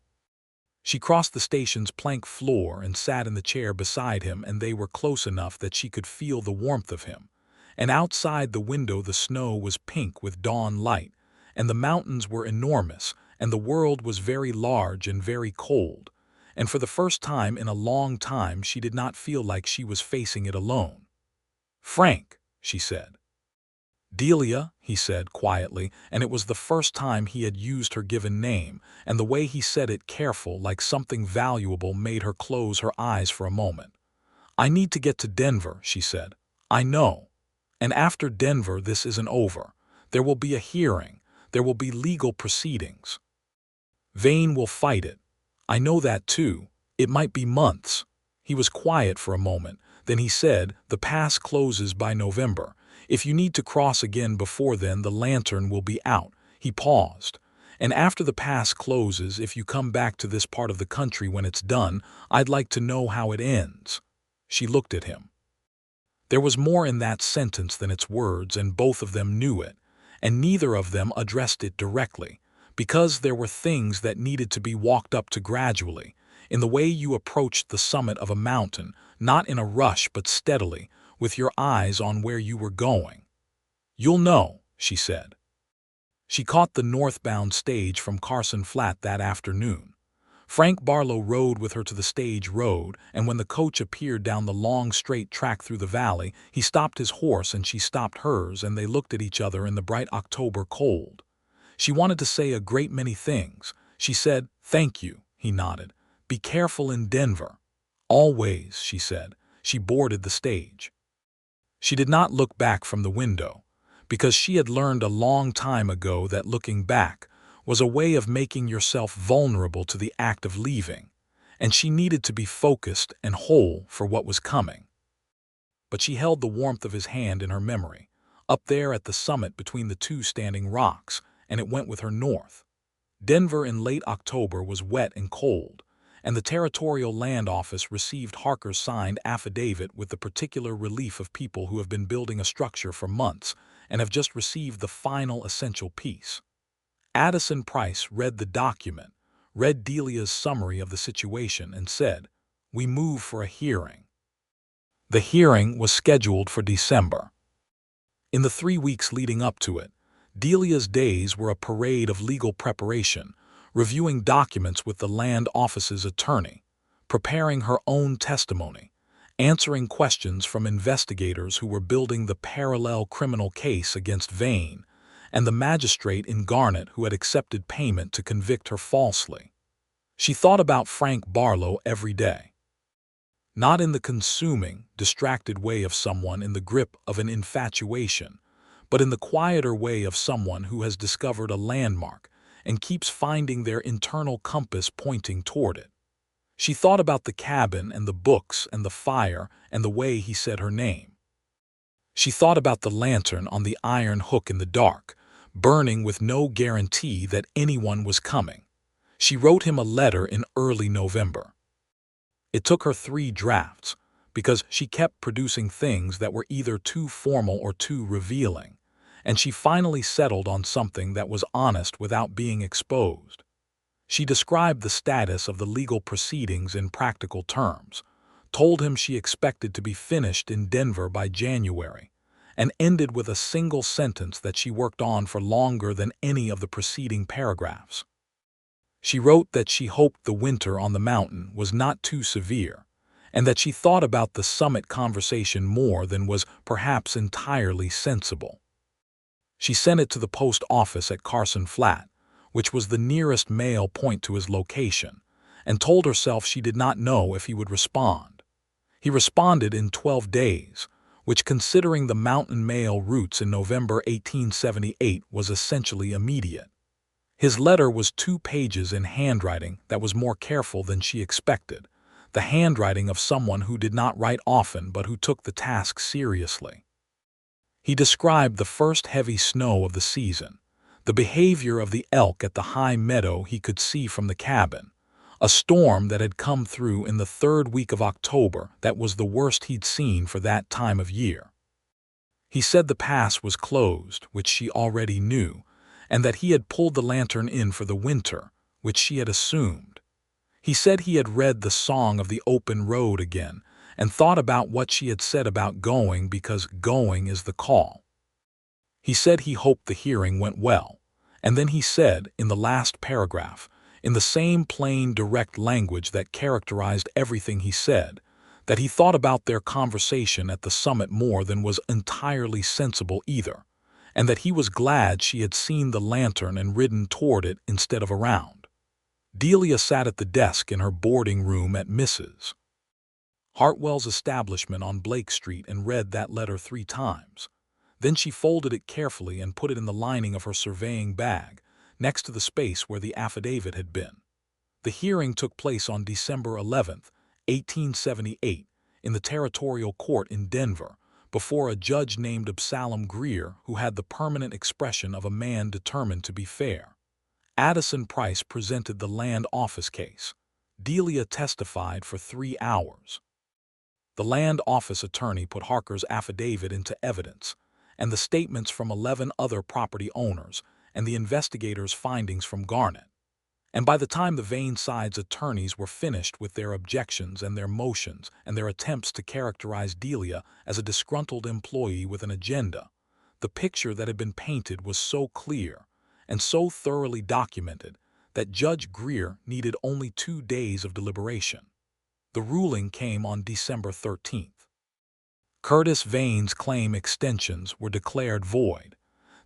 She crossed the station's plank floor and sat in the chair beside him, and they were close enough that she could feel the warmth of him. And outside the window the snow was pink with dawn light, and the mountains were enormous, and the world was very large and very cold. And for the first time in a long time she did not feel like she was facing it alone. Frank, she said. Delia, he said quietly, and it was the first time he had used her given name, and the way he said it, careful, like something valuable, made her close her eyes for a moment. I need to get to Denver, she said. I know. And after Denver this isn't over. There will be a hearing. There will be legal proceedings. Vane will fight it. I know that too. It might be months. He was quiet for a moment. Then he said, The pass closes by November. If you need to cross again before then, the lantern will be out. He paused. And after the pass closes, if you come back to this part of the country when it's done, I'd like to know how it ends. She looked at him. There was more in that sentence than its words, and both of them knew it, and neither of them addressed it directly, because there were things that needed to be walked up to gradually, in the way you approached the summit of a mountain, not in a rush but steadily, with your eyes on where you were going. You'll know, she said. She caught the northbound stage from Carson Flat that afternoon. Frank Barlow rode with her to the stage road, and when the coach appeared down the long straight track through the valley, he stopped his horse and she stopped hers, and they looked at each other in the bright October cold. She wanted to say a great many things. She said, Thank you, he nodded. Be careful in Denver. Always, she said. She boarded the stage. She did not look back from the window, because she had learned a long time ago that looking back was a way of making yourself vulnerable to the act of leaving, and she needed to be focused and whole for what was coming. But she held the warmth of his hand in her memory, up there at the summit between the two standing rocks, and it went with her north. Denver in late October was wet and cold, and the Territorial Land Office received Harker's signed affidavit with the particular relief of people who have been building a structure for months and have just received the final essential piece. Addison Price read the document, read Delia's summary of the situation, and said, "We move for a hearing." The hearing was scheduled for December. In the 3 weeks leading up to it, Delia's days were a parade of legal preparation, reviewing documents with the land office's attorney, preparing her own testimony, answering questions from investigators who were building the parallel criminal case against Vane, and the magistrate in Garnet who had accepted payment to convict her falsely. She thought about Frank Barlow every day. Not in the consuming, distracted way of someone in the grip of an infatuation, but in the quieter way of someone who has discovered a landmark and keeps finding their internal compass pointing toward it. She thought about the cabin and the books and the fire and the way he said her name. She thought about the lantern on the iron hook in the dark, burning with no guarantee that anyone was coming. She wrote him a letter in early November. It took her 3 drafts, because she kept producing things that were either too formal or too revealing, and she finally settled on something that was honest without being exposed. She described the status of the legal proceedings in practical terms, told him she expected to be finished in Denver by January, and ended with a single sentence that she worked on for longer than any of the preceding paragraphs. She wrote that she hoped the winter on the mountain was not too severe, and that she thought about the summit conversation more than was perhaps entirely sensible. She sent it to the post office at Carson Flat, which was the nearest mail point to his location, and told herself she did not know if he would respond. He responded in 12 days, which, considering the mountain mail routes in November 1878, was essentially immediate. His letter was 2 pages in handwriting that was more careful than she expected, the handwriting of someone who did not write often but who took the task seriously. He described the first heavy snow of the season, the behavior of the elk at the high meadow he could see from the cabin, a storm that had come through in the 3rd week of October that was the worst he'd seen for that time of year. He said the pass was closed, which she already knew, and that he had pulled the lantern in for the winter, which she had assumed. He said he had read the Song of the Open Road again and thought about what she had said about going, because going is the call. He said he hoped the hearing went well, and then he said, in the last paragraph, in the same plain, direct language that characterized everything he said, that he thought about their conversation at the summit more than was entirely sensible either, and that he was glad she had seen the lantern and ridden toward it instead of around. Delia sat at the desk in her boarding room at Mrs. Hartwell's establishment on Blake Street and read that letter 3 times. Then she folded it carefully and put it in the lining of her surveying bag, next to the space where the affidavit had been. The hearing took place on December 11, 1878, in the Territorial Court in Denver, before a judge named Absalom Greer, who had the permanent expression of a man determined to be fair. Addison Price presented the land office case. Delia testified for 3 hours. The land office attorney put Harker's affidavit into evidence, and the statements from 11 other property owners, and the investigators' findings from Garnet. And by the time the Vane side's attorneys were finished with their objections and their motions and their attempts to characterize Delia as a disgruntled employee with an agenda, the picture that had been painted was so clear and so thoroughly documented that Judge Greer needed only 2 days of deliberation. The ruling came on December 13th. Curtis Vane's claim extensions were declared void.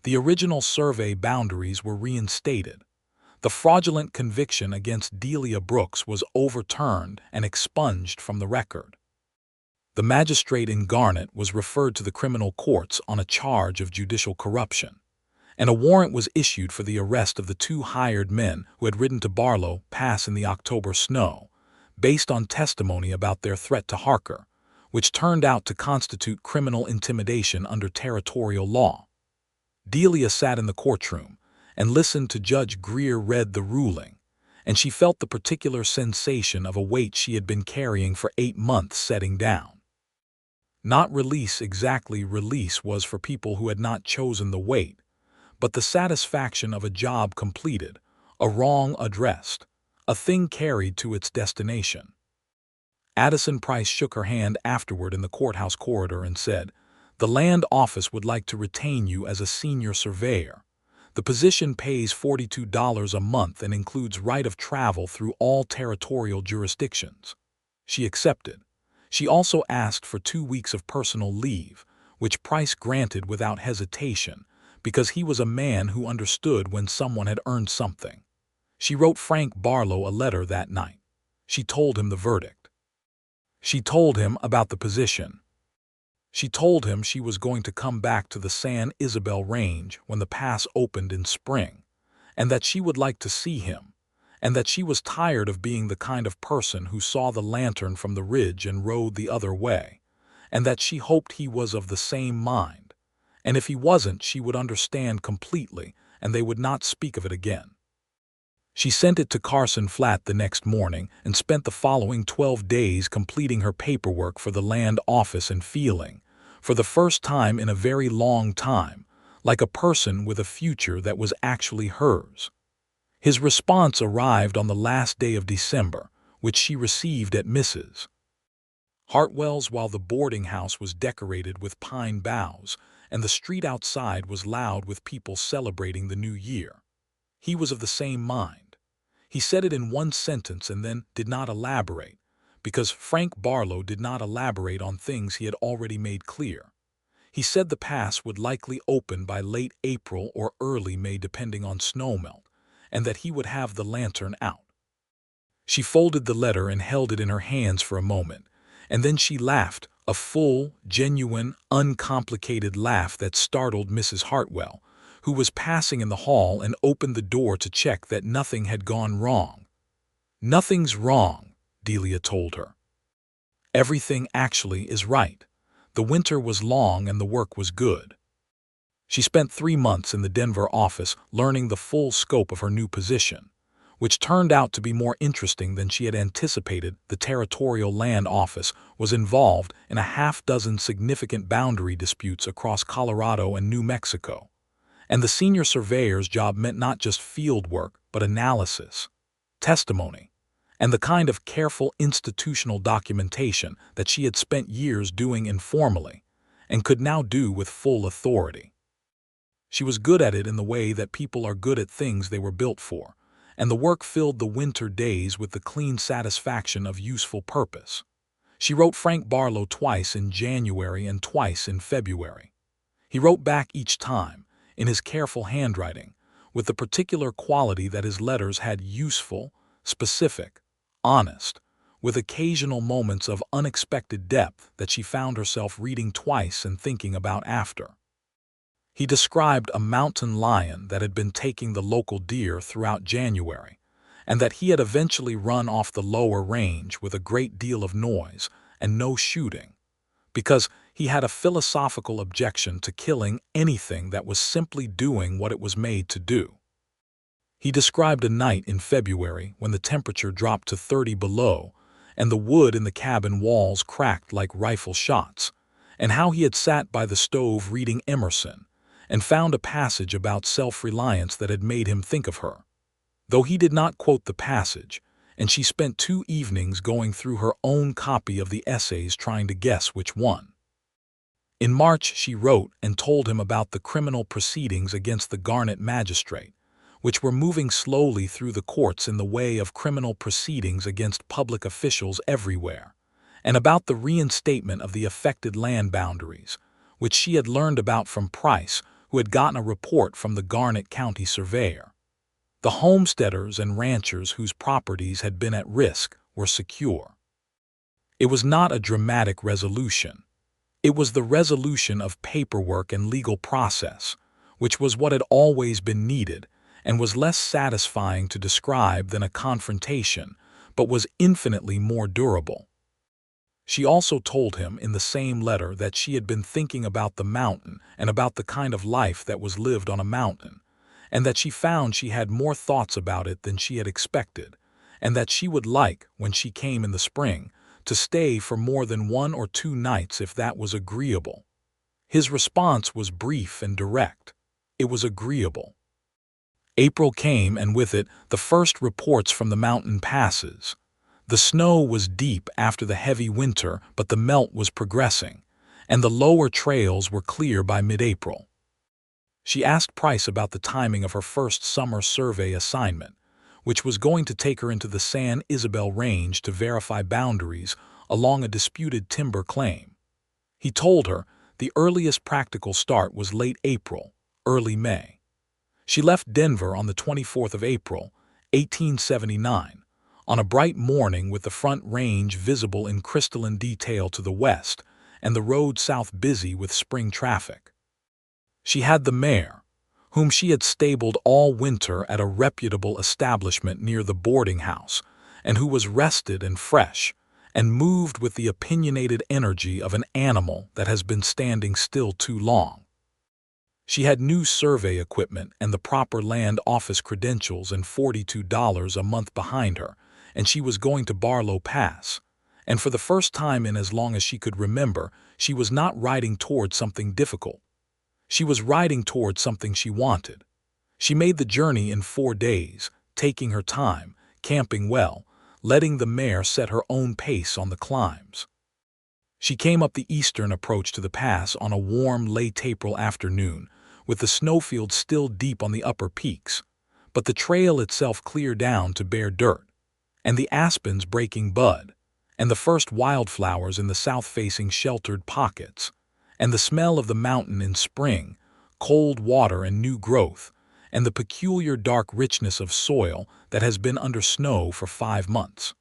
The original survey boundaries were reinstated. The fraudulent conviction against Delia Brooks was overturned and expunged from the record. The magistrate in Garnet was referred to the criminal courts on a charge of judicial corruption, and a warrant was issued for the arrest of the 2 hired men who had ridden to Barlow Pass in the October snow, based on testimony about their threat to Harker, which turned out to constitute criminal intimidation under territorial law. Delia sat in the courtroom and listened to Judge Greer read the ruling, and she felt the particular sensation of a weight she had been carrying for 8 months setting down. Not release exactly, release was for people who had not chosen the weight, but the satisfaction of a job completed, a wrong addressed, a thing carried to its destination. Addison Price shook her hand afterward in the courthouse corridor and said, "The land office would like to retain you as a senior surveyor. The position pays $42 a month and includes right of travel through all territorial jurisdictions." She accepted. She also asked for 2 weeks of personal leave, which Price granted without hesitation, because he was a man who understood when someone had earned something. She wrote Frank Barlow a letter that night. She told him the verdict. She told him about the position. She told him she was going to come back to the San Isabel Range when the pass opened in spring, and that she would like to see him, and that she was tired of being the kind of person who saw the lantern from the ridge and rode the other way, and that she hoped he was of the same mind, and if he wasn't, she would understand completely, and they would not speak of it again. She sent it to Carson Flat the next morning and spent the following 12 days completing her paperwork for the land office and feeling, for the first time in a very long time, like a person with a future that was actually hers. His response arrived on the last day of December, which she received at Mrs. Hartwell's while the boarding house was decorated with pine boughs, and the street outside was loud with people celebrating the new year. He was of the same mind. He said it in one sentence and then did not elaborate, because Frank Barlow did not elaborate on things he had already made clear. He said the pass would likely open by late April or early May depending on snowmelt, and that he would have the lantern out. She folded the letter and held it in her hands for a moment, and then she laughed, a full, genuine, uncomplicated laugh that startled Mrs. Hartwell, who was passing in the hall and opened the door to check that nothing had gone wrong. "Nothing's wrong," Delia told her. "Everything actually is right. The winter was long and the work was good." She spent 3 months in the Denver office learning the full scope of her new position, which turned out to be more interesting than she had anticipated. The Territorial Land Office was involved in a half-dozen significant boundary disputes across Colorado and New Mexico, and the senior surveyor's job meant not just field work but analysis, testimony, and the kind of careful institutional documentation that she had spent years doing informally and could now do with full authority. She was good at it in the way that people are good at things they were built for, and the work filled the winter days with the clean satisfaction of useful purpose. She wrote Frank Barlow twice in January and twice in February. He wrote back each time, in his careful handwriting, with the particular quality that his letters had: useful, specific, honest, with occasional moments of unexpected depth that she found herself reading twice and thinking about after. He described a mountain lion that had been taking the local deer throughout January, and that he had eventually run off the lower range with a great deal of noise and no shooting, because he had a philosophical objection to killing anything that was simply doing what it was made to do. He described a night in February when the temperature dropped to 30 below and the wood in the cabin walls cracked like rifle shots, and how he had sat by the stove reading Emerson and found a passage about self-reliance that had made him think of her, though he did not quote the passage, and she spent 2 evenings going through her own copy of the essays trying to guess which one. In March she wrote and told him about the criminal proceedings against the Garnet magistrate, which were moving slowly through the courts in the way of criminal proceedings against public officials everywhere, and about the reinstatement of the affected land boundaries, which she had learned about from Price, who had gotten a report from the Garnet County surveyor. The homesteaders and ranchers whose properties had been at risk were secure. It was not a dramatic resolution. It was the resolution of paperwork and legal process, which was what had always been needed and was less satisfying to describe than a confrontation, but was infinitely more durable. She also told him in the same letter that she had been thinking about the mountain and about the kind of life that was lived on a mountain, and that she found she had more thoughts about it than she had expected, and that she would like, when she came in the spring, to stay for more than 1 or 2 nights if that was agreeable. His response was brief and direct. It was agreeable. April came, and with it the first reports from the mountain passes. The snow was deep after the heavy winter, but the melt was progressing, and the lower trails were clear by mid-April. She asked Price about the timing of her first summer survey assignment, which was going to take her into the San Isabel Range to verify boundaries along a disputed timber claim. He told her the earliest practical start was late April, early May. She left Denver on the 24th of April, 1879, on a bright morning with the Front Range visible in crystalline detail to the west and the road south busy with spring traffic. She had the mare, whom she had stabled all winter at a reputable establishment near the boarding house, and who was rested and fresh, and moved with the opinionated energy of an animal that has been standing still too long. She had new survey equipment and the proper land office credentials and $42 a month behind her, and she was going to Barlow Pass. And for the first time in as long as she could remember, she was not riding toward something difficult. She was riding toward something she wanted. She made the journey in 4 days, taking her time, camping well, letting the mare set her own pace on the climbs. She came up the eastern approach to the pass on a warm, late April afternoon, with the snowfields still deep on the upper peaks, but the trail itself clear down to bare dirt, and the aspens breaking bud, and the first wildflowers in the south-facing sheltered pockets, and the smell of the mountain in spring, cold water and new growth, and the peculiar dark richness of soil that has been under snow for 5 months.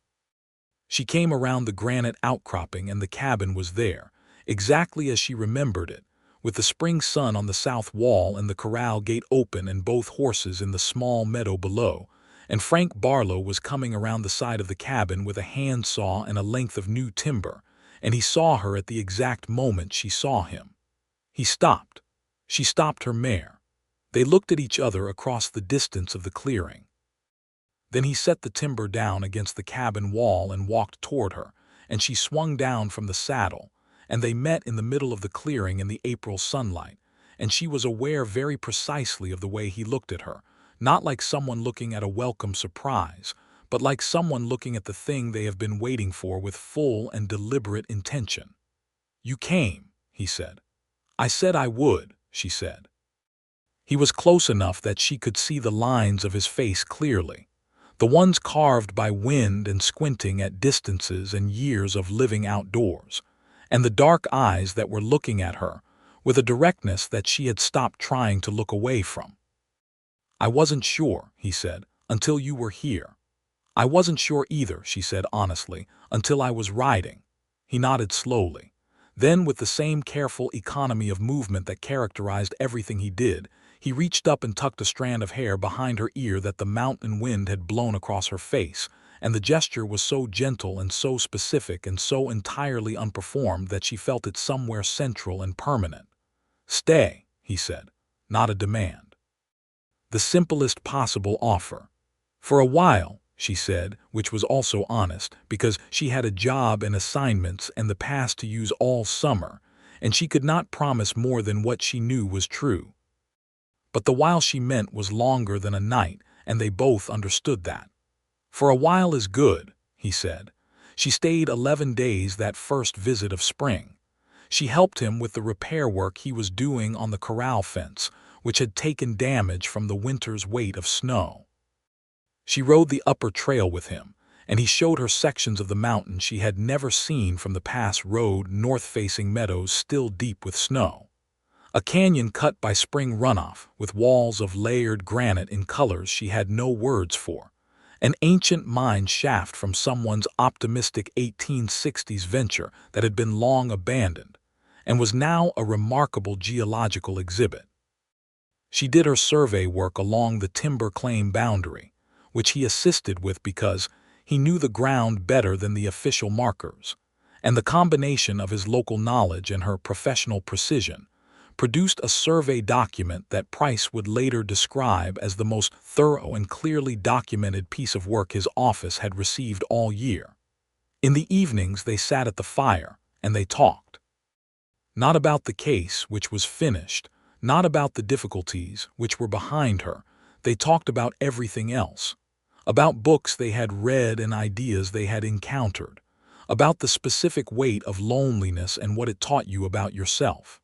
She came around the granite outcropping, and the cabin was there, exactly as she remembered it, with the spring sun on the south wall and the corral gate open and both horses in the small meadow below, and Frank Barlow was coming around the side of the cabin with a handsaw and a length of new timber, and he saw her at the exact moment she saw him. He stopped. She stopped her mare. They looked at each other across the distance of the clearing. Then he set the timber down against the cabin wall and walked toward her, and she swung down from the saddle, and they met in the middle of the clearing in the April sunlight, and she was aware very precisely of the way he looked at her, not like someone looking at a welcome surprise, but like someone looking at the thing they have been waiting for with full and deliberate intention. "You came," he said. "I said I would," she said. He was close enough that she could see the lines of his face clearly, the ones carved by wind and squinting at distances and years of living outdoors, and the dark eyes that were looking at her with a directness that she had stopped trying to look away from. "I wasn't sure," he said, "until you were here." "I wasn't sure either," she said honestly, "until I was riding." He nodded slowly. Then, with the same careful economy of movement that characterized everything he did, he reached up and tucked a strand of hair behind her ear that the mountain wind had blown across her face, and the gesture was so gentle and so specific and so entirely unperformed that she felt it somewhere central and permanent. "Stay," he said, "not a demand. The simplest possible offer. For a while," she said, which was also honest, because she had a job and assignments and the pass to use all summer, and she could not promise more than what she knew was true. But the while she meant was longer than a night, and they both understood that. "For a while is good," he said. She stayed 11 days that first visit of spring. She helped him with the repair work he was doing on the corral fence, which had taken damage from the winter's weight of snow. She rode the upper trail with him, and he showed her sections of the mountain she had never seen from the pass road, north-facing meadows still deep with snow. A canyon cut by spring runoff, with walls of layered granite in colors she had no words for. An ancient mine shaft from someone's optimistic 1860s venture that had been long abandoned, and was now a remarkable geological exhibit. She did her survey work along the timber claim boundary, which he assisted with because he knew the ground better than the official markers, and the combination of his local knowledge and her professional precision produced a survey document that Price would later describe as the most thorough and clearly documented piece of work his office had received all year. In the evenings they sat at the fire, and they talked. Not about the case, which was finished, Not about the difficulties, which were behind her. They talked about everything else. About books they had read and ideas they had encountered. About the specific weight of loneliness and what it taught you about yourself.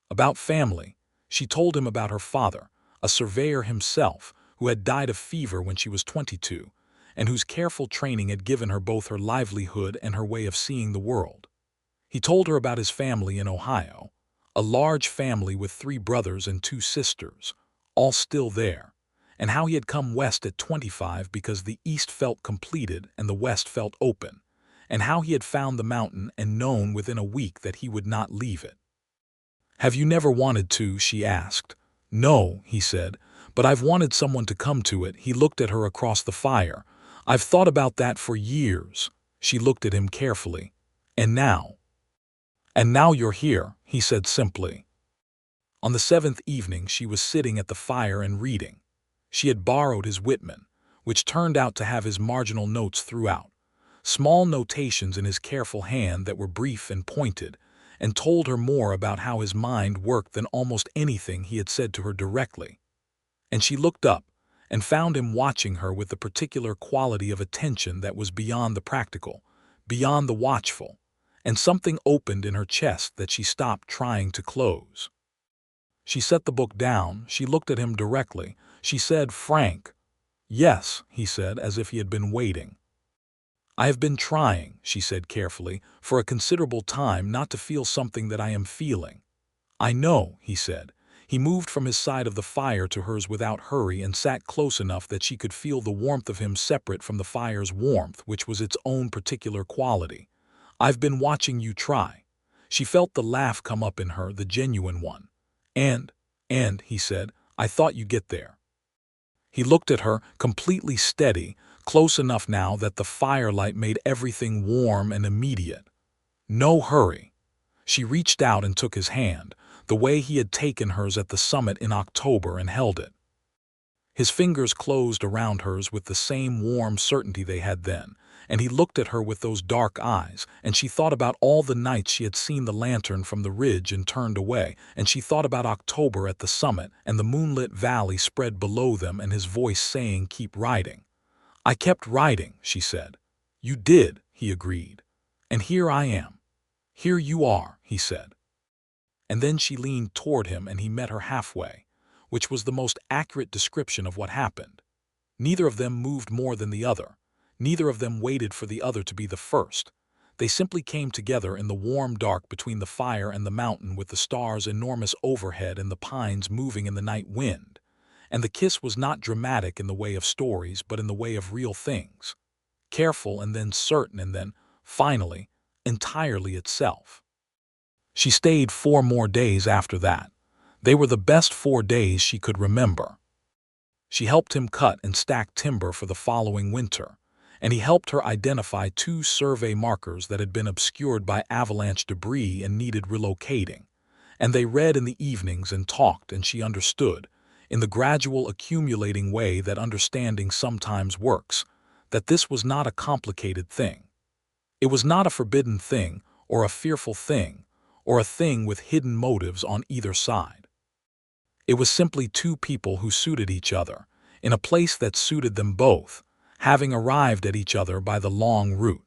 About family. She told him about her father, a surveyor himself, who had died of fever when she was 22, and whose careful training had given her both her livelihood and her way of seeing the world. He told her about his family in Ohio, a large family with 3 brothers and 2 sisters, all still there, and how he had come west at 25 because the east felt completed and the west felt open, and how he had found the mountain and known within a week that he would not leave it. "Have you never wanted to?" she asked. "No," he said, "but I've wanted someone to come to it." He looked at her across the fire. "I've thought about that for years." She looked at him carefully. "And now?" "And now you're here," he said simply. On the 7th evening she was sitting at the fire and reading. She had borrowed his Whitman, which turned out to have his marginal notes throughout, small notations in his careful hand that were brief and pointed, and told her more about how his mind worked than almost anything he had said to her directly. And she looked up and found him watching her with the particular quality of attention that was beyond the practical, beyond the watchful, and something opened in her chest that she stopped trying to close. She set the book down. She looked at him directly. She said, "Frank." "Yes," he said, as if he had been waiting. "I have been trying," she said carefully, "for a considerable time not to feel something that I am feeling." "I know," he said. He moved from his side of the fire to hers without hurry and sat close enough that she could feel the warmth of him separate from the fire's warmth, which was its own particular quality. "I've been watching you try." She felt the laugh come up in her, the genuine one. And, he said, "I thought you'd get there." He looked at her, completely steady, close enough now that the firelight made everything warm and immediate. "No hurry." She reached out and took his hand, the way he had taken hers at the summit in October, and held it. His fingers closed around hers with the same warm certainty they had then, and he looked at her with those dark eyes, and she thought about all the nights she had seen the lantern from the ridge and turned away, and she thought about October at the summit and the moonlit valley spread below them and his voice saying, "Keep riding." "I kept riding," she said. "You did," he agreed. "And here I am." "Here you are," he said. And then she leaned toward him and he met her halfway, which was the most accurate description of what happened. Neither of them moved more than the other. Neither of them waited for the other to be the first. They simply came together in the warm dark between the fire and the mountain, with the stars enormous overhead and the pines moving in the night wind. And the kiss was not dramatic in the way of stories, but in the way of real things. Careful and then certain and then, finally, entirely itself. She stayed 4 more days after that. They were the best 4 days she could remember. She helped him cut and stack timber for the following winter, and he helped her identify 2 survey markers that had been obscured by avalanche debris and needed relocating. And they read in the evenings and talked, and she understood, in the gradual accumulating way that understanding sometimes works, that this was not a complicated thing. It was not a forbidden thing, or a fearful thing, or a thing with hidden motives on either side. It was simply 2 people who suited each other, in a place that suited them both, having arrived at each other by the long route.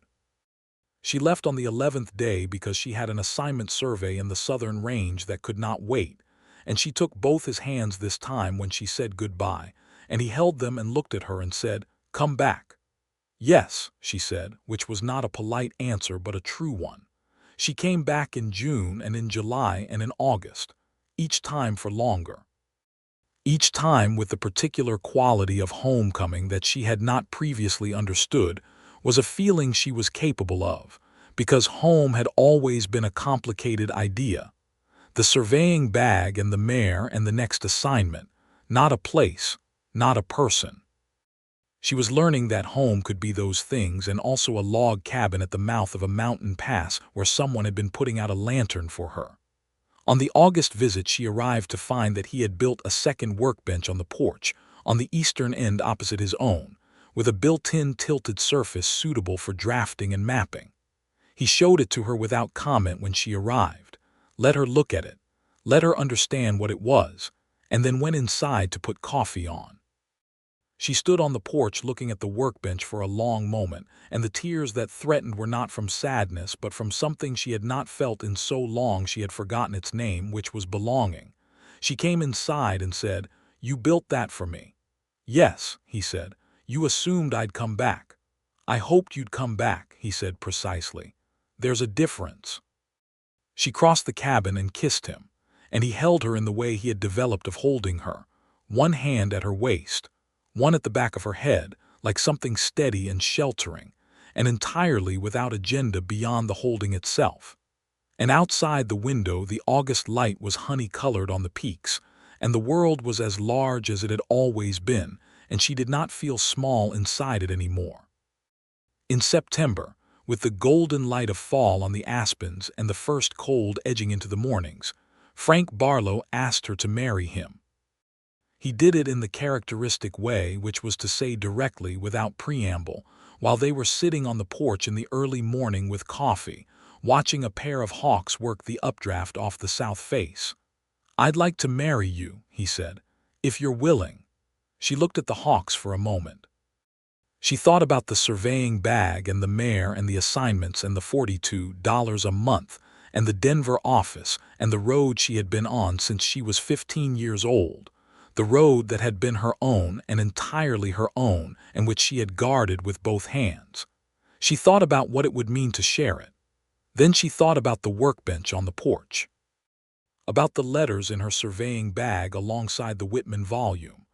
She left on the 11th day because she had an assignment survey in the southern range that could not wait, and she took both his hands this time when she said goodbye, and he held them and looked at her and said, "Come back." "Yes," she said, which was not a polite answer but a true one. She came back in June and in July and in August, each time for longer. Each time with the particular quality of homecoming that she had not previously understood, was a feeling she was capable of, because home had always been a complicated idea. The surveying bag and the mare and the next assignment, not a place, not a person. She was learning that home could be those things, and also a log cabin at the mouth of a mountain pass where someone had been putting out a lantern for her. On the August visit she arrived to find that he had built a second workbench on the porch, on the eastern end opposite his own, with a built-in tilted surface suitable for drafting and mapping. He showed it to her without comment when she arrived, let her look at it, let her understand what it was, and then went inside to put coffee on. She stood on the porch looking at the workbench for a long moment, and the tears that threatened were not from sadness but from something she had not felt in so long she had forgotten its name, which was belonging. She came inside and said, "You built that for me." "Yes," he said. "You assumed I'd come back." "I hoped you'd come back," he said precisely. "There's a difference." She crossed the cabin and kissed him, and he held her in the way he had developed of holding her, one hand at her waist, one at the back of her head, like something steady and sheltering, and entirely without agenda beyond the holding itself. And outside the window the August light was honey-colored on the peaks, and the world was as large as it had always been, and she did not feel small inside it anymore. In September, with the golden light of fall on the aspens and the first cold edging into the mornings, Frank Barlow asked her to marry him. He did it in the characteristic way, which was to say directly, without preamble, while they were sitting on the porch in the early morning with coffee, watching a pair of hawks work the updraft off the south face. "I'd like to marry you," he said, "if you're willing." She looked at the hawks for a moment. She thought about the surveying bag and the mare and the assignments and the $42 a month and the Denver office and the road she had been on since she was 15 years old, the road that had been her own and entirely her own and which she had guarded with both hands. She thought about what it would mean to share it. Then she thought about the workbench on the porch, about the letters in her surveying bag alongside the Whitman volume,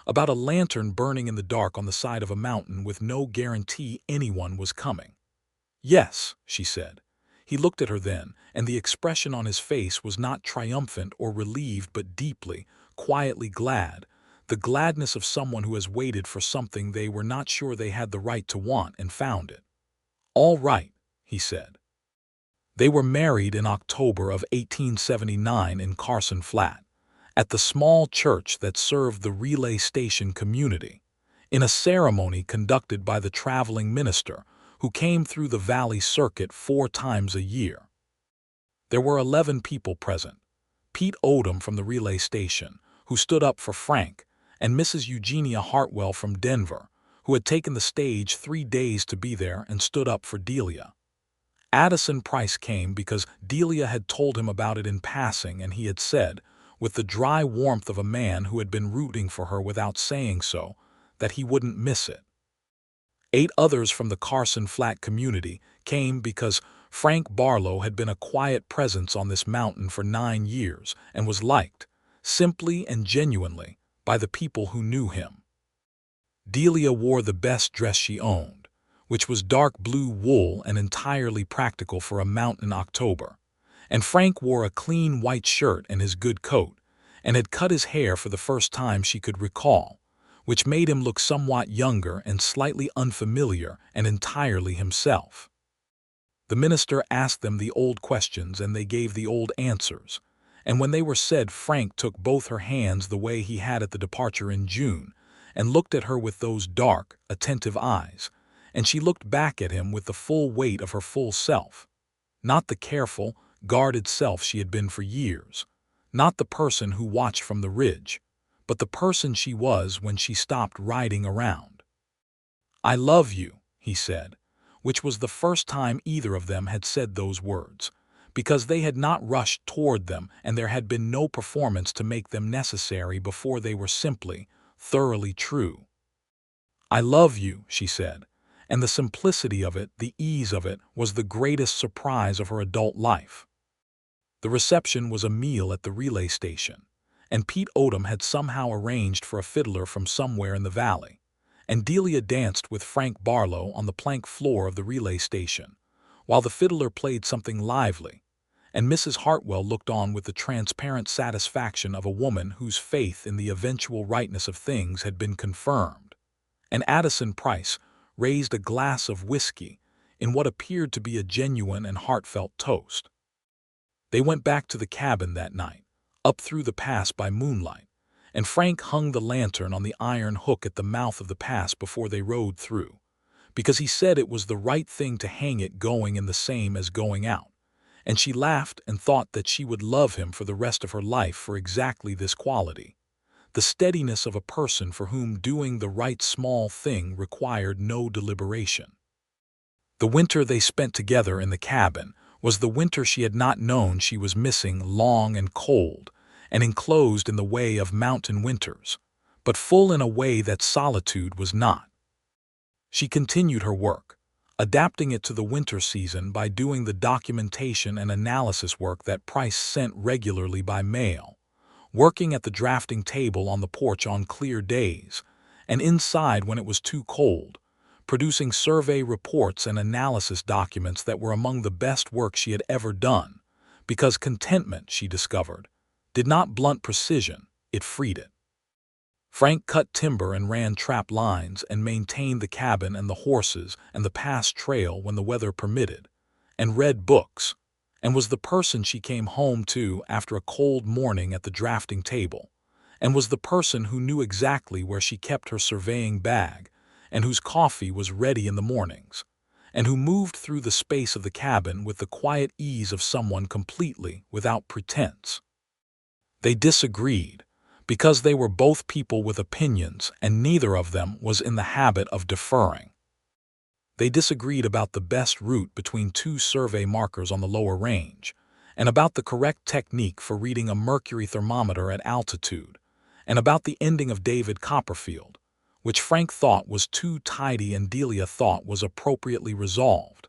about a lantern burning in the dark on the side of a mountain with no guarantee anyone was coming. "Yes," she said. He looked at her then, and the expression on his face was not triumphant or relieved but deeply, quietly glad, the gladness of someone who has waited for something they were not sure they had the right to want and found it. "All right," he said. They were married in October of 1879 in Carson Flat, at the small church that served the relay station community, in a ceremony conducted by the traveling minister who came through the Valley Circuit 4 times a year. There were 11 people present: Pete Odom from the relay station, who stood up for Frank, and Mrs. Eugenia Hartwell from Denver, who had taken the stage 3 days to be there and stood up for Delia. Addison Price came because Delia had told him about it in passing, and he had said, with the dry warmth of a man who had been rooting for her without saying so, that he wouldn't miss it. 8 others from the Carson Flat community came because Frank Barlow had been a quiet presence on this mountain for 9 years and was liked, simply and genuinely, by the people who knew him. Delia wore the best dress she owned, which was dark blue wool and entirely practical for a mountain October, and Frank wore a clean white shirt and his good coat, and had cut his hair for the first time she could recall, which made him look somewhat younger and slightly unfamiliar and entirely himself. The minister asked them the old questions and they gave the old answers, and when they were said, Frank took both her hands the way he had at the departure in June and looked at her with those dark, attentive eyes, and she looked back at him with the full weight of her full self, not the careful, guarded self she had been for years, not the person who watched from the ridge, but the person she was when she stopped riding around. "I love you," he said, which was the first time either of them had said those words, because they had not rushed toward them and there had been no performance to make them necessary before they were simply, thoroughly true. "I love you," she said, and the simplicity of it, the ease of it, was the greatest surprise of her adult life. The reception was a meal at the relay station, and Pete Odom had somehow arranged for a fiddler from somewhere in the valley, and Delia danced with Frank Barlow on the plank floor of the relay station, while the fiddler played something lively, and Mrs. Hartwell looked on with the transparent satisfaction of a woman whose faith in the eventual rightness of things had been confirmed, and Addison Price raised a glass of whiskey in what appeared to be a genuine and heartfelt toast. They went back to the cabin that night, up through the pass by moonlight, and Frank hung the lantern on the iron hook at the mouth of the pass before they rode through, because he said it was the right thing to hang it going in the same as going out, and she laughed and thought that she would love him for the rest of her life for exactly this quality, the steadiness of a person for whom doing the right small thing required no deliberation. The winter they spent together in the cabin was the winter she had not known she was missing, long and cold, and enclosed in the way of mountain winters, but full in a way that solitude was not. She continued her work, adapting it to the winter season by doing the documentation and analysis work that Price sent regularly by mail, working at the drafting table on the porch on clear days, and inside when it was too cold, producing survey reports and analysis documents that were among the best work she had ever done, because contentment, she discovered, did not blunt precision, it freed it. Frank cut timber and ran trap lines and maintained the cabin and the horses and the pass trail when the weather permitted, and read books, and was the person she came home to after a cold morning at the drafting table, and was the person who knew exactly where she kept her surveying bag, and whose coffee was ready in the mornings, and who moved through the space of the cabin with the quiet ease of someone completely without pretense. They disagreed, because they were both people with opinions and neither of them was in the habit of deferring. They disagreed about the best route between two survey markers on the lower range, and about the correct technique for reading a mercury thermometer at altitude, and about the ending of David Copperfield, which Frank thought was too tidy and Delia thought was appropriately resolved,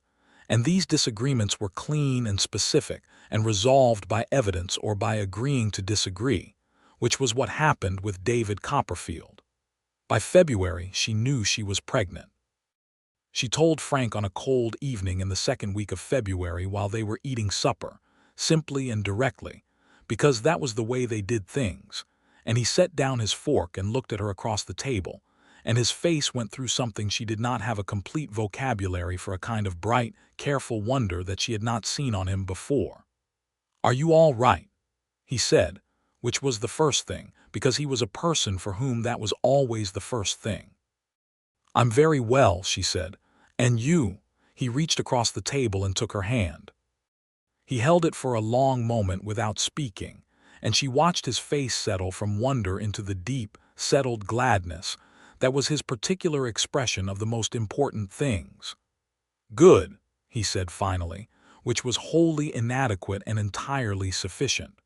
and these disagreements were clean and specific and resolved by evidence or by agreeing to disagree, which was what happened with David Copperfield. By February, she knew she was pregnant. She told Frank on a cold evening in the second week of February while they were eating supper, simply and directly, because that was the way they did things, and he set down his fork and looked at her across the table, and his face went through something she did not have a complete vocabulary for, a kind of bright, careful wonder that she had not seen on him before. "Are you all right?" he said, which was the first thing, because he was a person for whom that was always the first thing. "I'm very well," she said. "And you?" He reached across the table and took her hand. He held it for a long moment without speaking, and she watched his face settle from wonder into the deep, settled gladness that was his particular expression of the most important things. "Good," he said finally, which was wholly inadequate and entirely sufficient.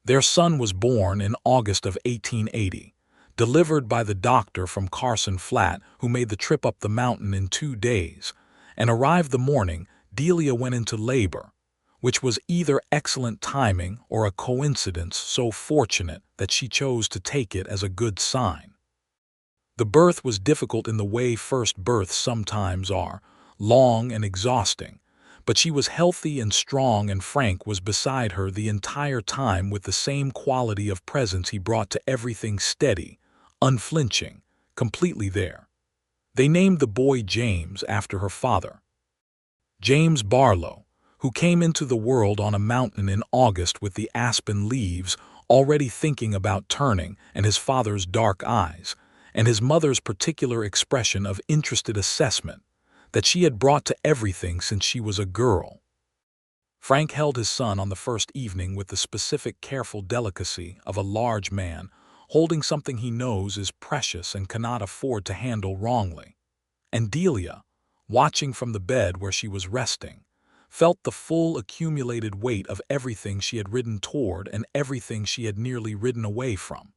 Their son was born in August of 1880, delivered by the doctor from Carson Flat who made the trip up the mountain in 2 days, and arrived the morning Delia went into labor, which was either excellent timing or a coincidence so fortunate that she chose to take it as a good sign. The birth was difficult in the way first births sometimes are, long and exhausting, but she was healthy and strong, and Frank was beside her the entire time with the same quality of presence he brought to everything, steady, unflinching, completely there. They named the boy James after her father. James Barlow, who came into the world on a mountain in August with the aspen leaves already thinking about turning, and his father's dark eyes, and his mother's particular expression of interested assessment, that she had brought to everything since she was a girl. Frank held his son on the first evening with the specific careful delicacy of a large man holding something he knows is precious and cannot afford to handle wrongly. And Delia, watching from the bed where she was resting, felt the full accumulated weight of everything she had ridden toward and everything she had nearly ridden away from,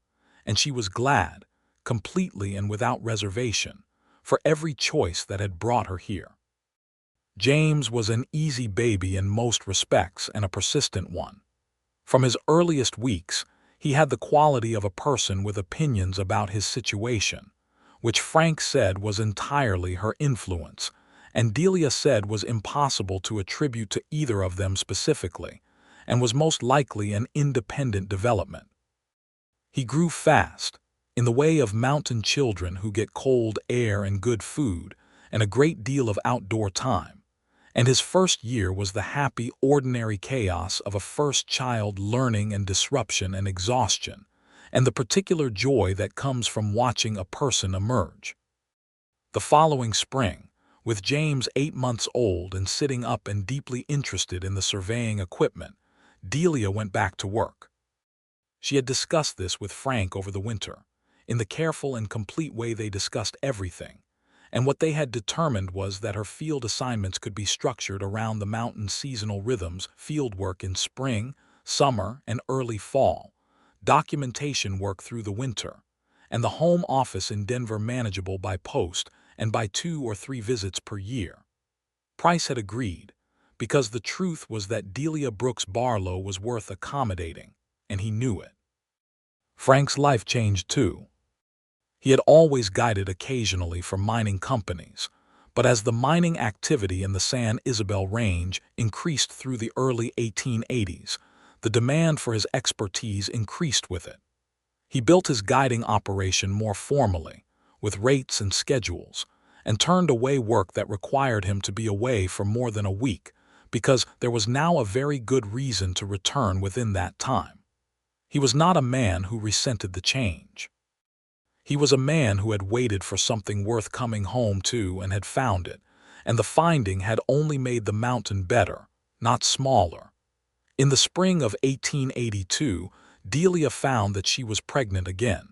and she was glad, completely and without reservation, for every choice that had brought her here. James was an easy baby in most respects and a persistent one. From his earliest weeks, he had the quality of a person with opinions about his situation, which Frank said was entirely her influence, and Delia said was impossible to attribute to either of them specifically, and was most likely an independent development. He grew fast, in the way of mountain children who get cold air and good food and a great deal of outdoor time, and his first year was the happy, ordinary chaos of a first child learning and disruption and exhaustion, and the particular joy that comes from watching a person emerge. The following spring, With James 8 months old and sitting up and deeply interested in the surveying equipment, Delia went back to work. She had discussed this with Frank over the winter, in the careful and complete way they discussed everything, and what they had determined was that her field assignments could be structured around the mountain's seasonal rhythms: field work in spring, summer, and early fall, documentation work through the winter, and the home office in Denver manageable by post and by 2 or 3 visits per year. Price had agreed, because the truth was that Delia Brooks Barlow was worth accommodating, and he knew it. Frank's life changed too. He had always guided occasionally for mining companies, but as the mining activity in the San Isabel Range increased through the early 1880s, the demand for his expertise increased with it. He built his guiding operation more formally, with rates and schedules, and turned away work that required him to be away for more than a week, because there was now a very good reason to return within that time. He was not a man who resented the change. He was a man who had waited for something worth coming home to and had found it, and the finding had only made the mountain better, not smaller. In the spring of 1882, Delia found that she was pregnant again.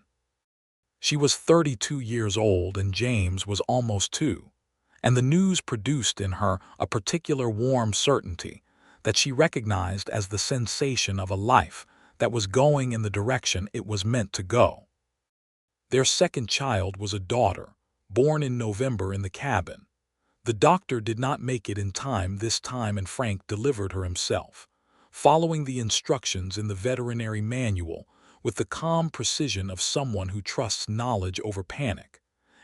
She was 32 years old and James was almost 2, and the news produced in her a particular warm certainty that she recognized as the sensation of a life that was going in the direction it was meant to go. Their second child was a daughter, born in November in the cabin. The doctor did not make it in time this time, and Frank delivered her himself, following the instructions in the veterinary manual with the calm precision of someone who trusts knowledge over panic,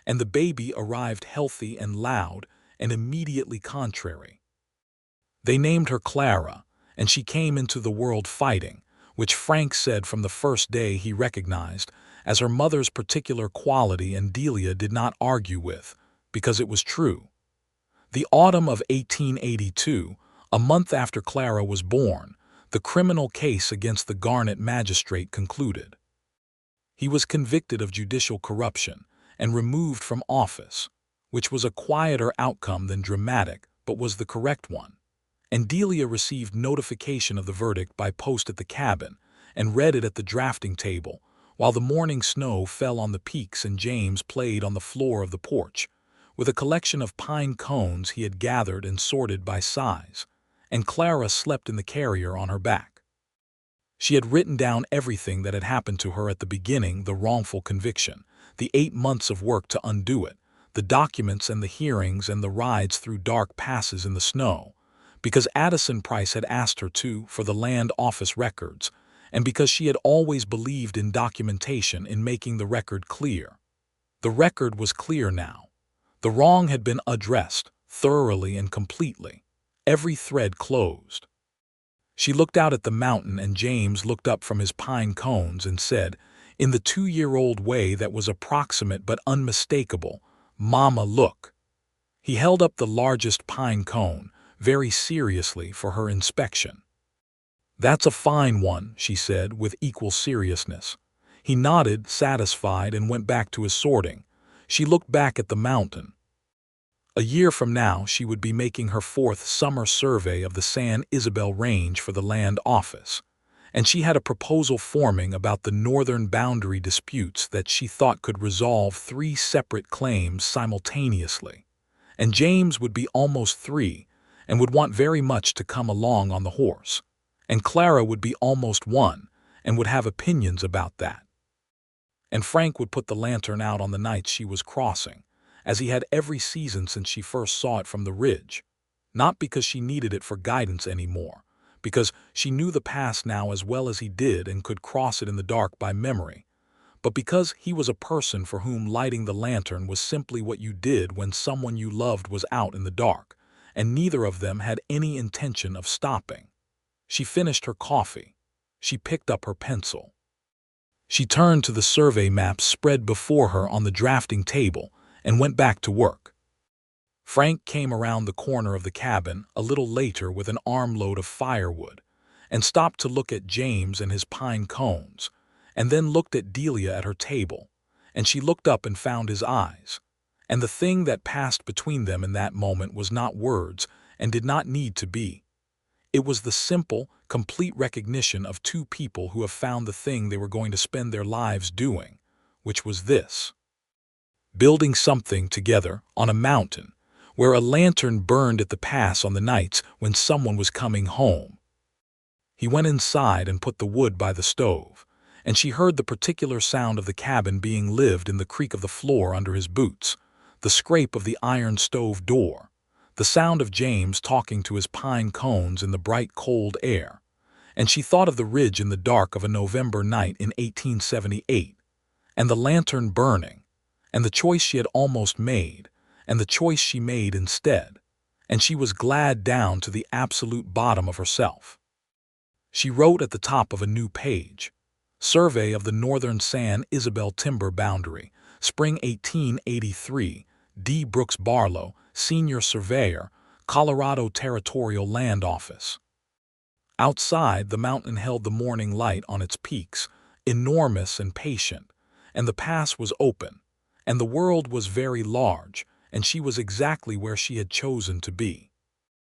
and the baby arrived healthy and loud and immediately contrary. They named her Clara, and she came into the world fighting, which Frank said from the first day he recognized as her mother's particular quality, and Delia did not argue with, because it was true. The autumn of 1882, a month after Clara was born, the criminal case against the Garnet magistrate concluded. He was convicted of judicial corruption and removed from office, which was a quieter outcome than dramatic, but was the correct one. And Delia received notification of the verdict by post at the cabin and read it at the drafting table, while the morning snow fell on the peaks and James played on the floor of the porch, with a collection of pine cones he had gathered and sorted by size, and Clara slept in the carrier on her back. She had written down everything that had happened to her at the beginning: the wrongful conviction, the 8 months of work to undo it, the documents and the hearings and the rides through dark passes in the snow, because Addison Price had asked her to for the land office records, and because she had always believed in documentation in making the record clear. The record was clear now. The wrong had been addressed, thoroughly and completely, every thread closed. She looked out at the mountain, and James looked up from his pine cones and said, in the 2-year-old way that was approximate but unmistakable, "Mama, look." He held up the largest pine cone, very seriously, for her inspection. "That's a fine one," she said with equal seriousness. He nodded, satisfied, and went back to his sorting. She looked back at the mountain. A year from now she would be making her 4th summer survey of the San Isabel Range for the land office, and she had a proposal forming about the northern boundary disputes that she thought could resolve 3 separate claims simultaneously. And James would be almost 3 and would want very much to come along on the horse, and Clara would be almost 1 and would have opinions about that. And Frank would put the lantern out on the nights she was crossing, as he had every season since she first saw it from the ridge, not because she needed it for guidance anymore, because she knew the pass now as well as he did and could cross it in the dark by memory, but because he was a person for whom lighting the lantern was simply what you did when someone you loved was out in the dark, and neither of them had any intention of stopping. She finished her coffee. She picked up her pencil. She turned to the survey maps spread before her on the drafting table and went back to work. Frank came around the corner of the cabin a little later with an armload of firewood and stopped to look at James and his pine cones, and then looked at Delia at her table, and she looked up and found his eyes, And the thing that passed between them in that moment was not words and did not need to be. It was the simple, complete recognition of two people who have found the thing they were going to spend their lives doing, which was this: building something together on a mountain, where a lantern burned at the pass on the nights when someone was coming home. He went inside and put the wood by the stove, and she heard the particular sound of the cabin being lived in the creak of the floor under his boots, the scrape of the iron stove door, the sound of James talking to his pine cones in the bright cold air, and she thought of the ridge in the dark of a November night in 1878, and the lantern burning, and the choice she had almost made, and the choice she made instead, and she was glad down to the absolute bottom of herself. She wrote at the top of a new page, "Survey of the Northern San Isabel Timber Boundary, Spring 1883, D. Brooks Barlow, Senior Surveyor, Colorado Territorial Land Office." Outside, the mountain held the morning light on its peaks, enormous and patient, and the pass was open, and the world was very large, and she was exactly where she had chosen to be.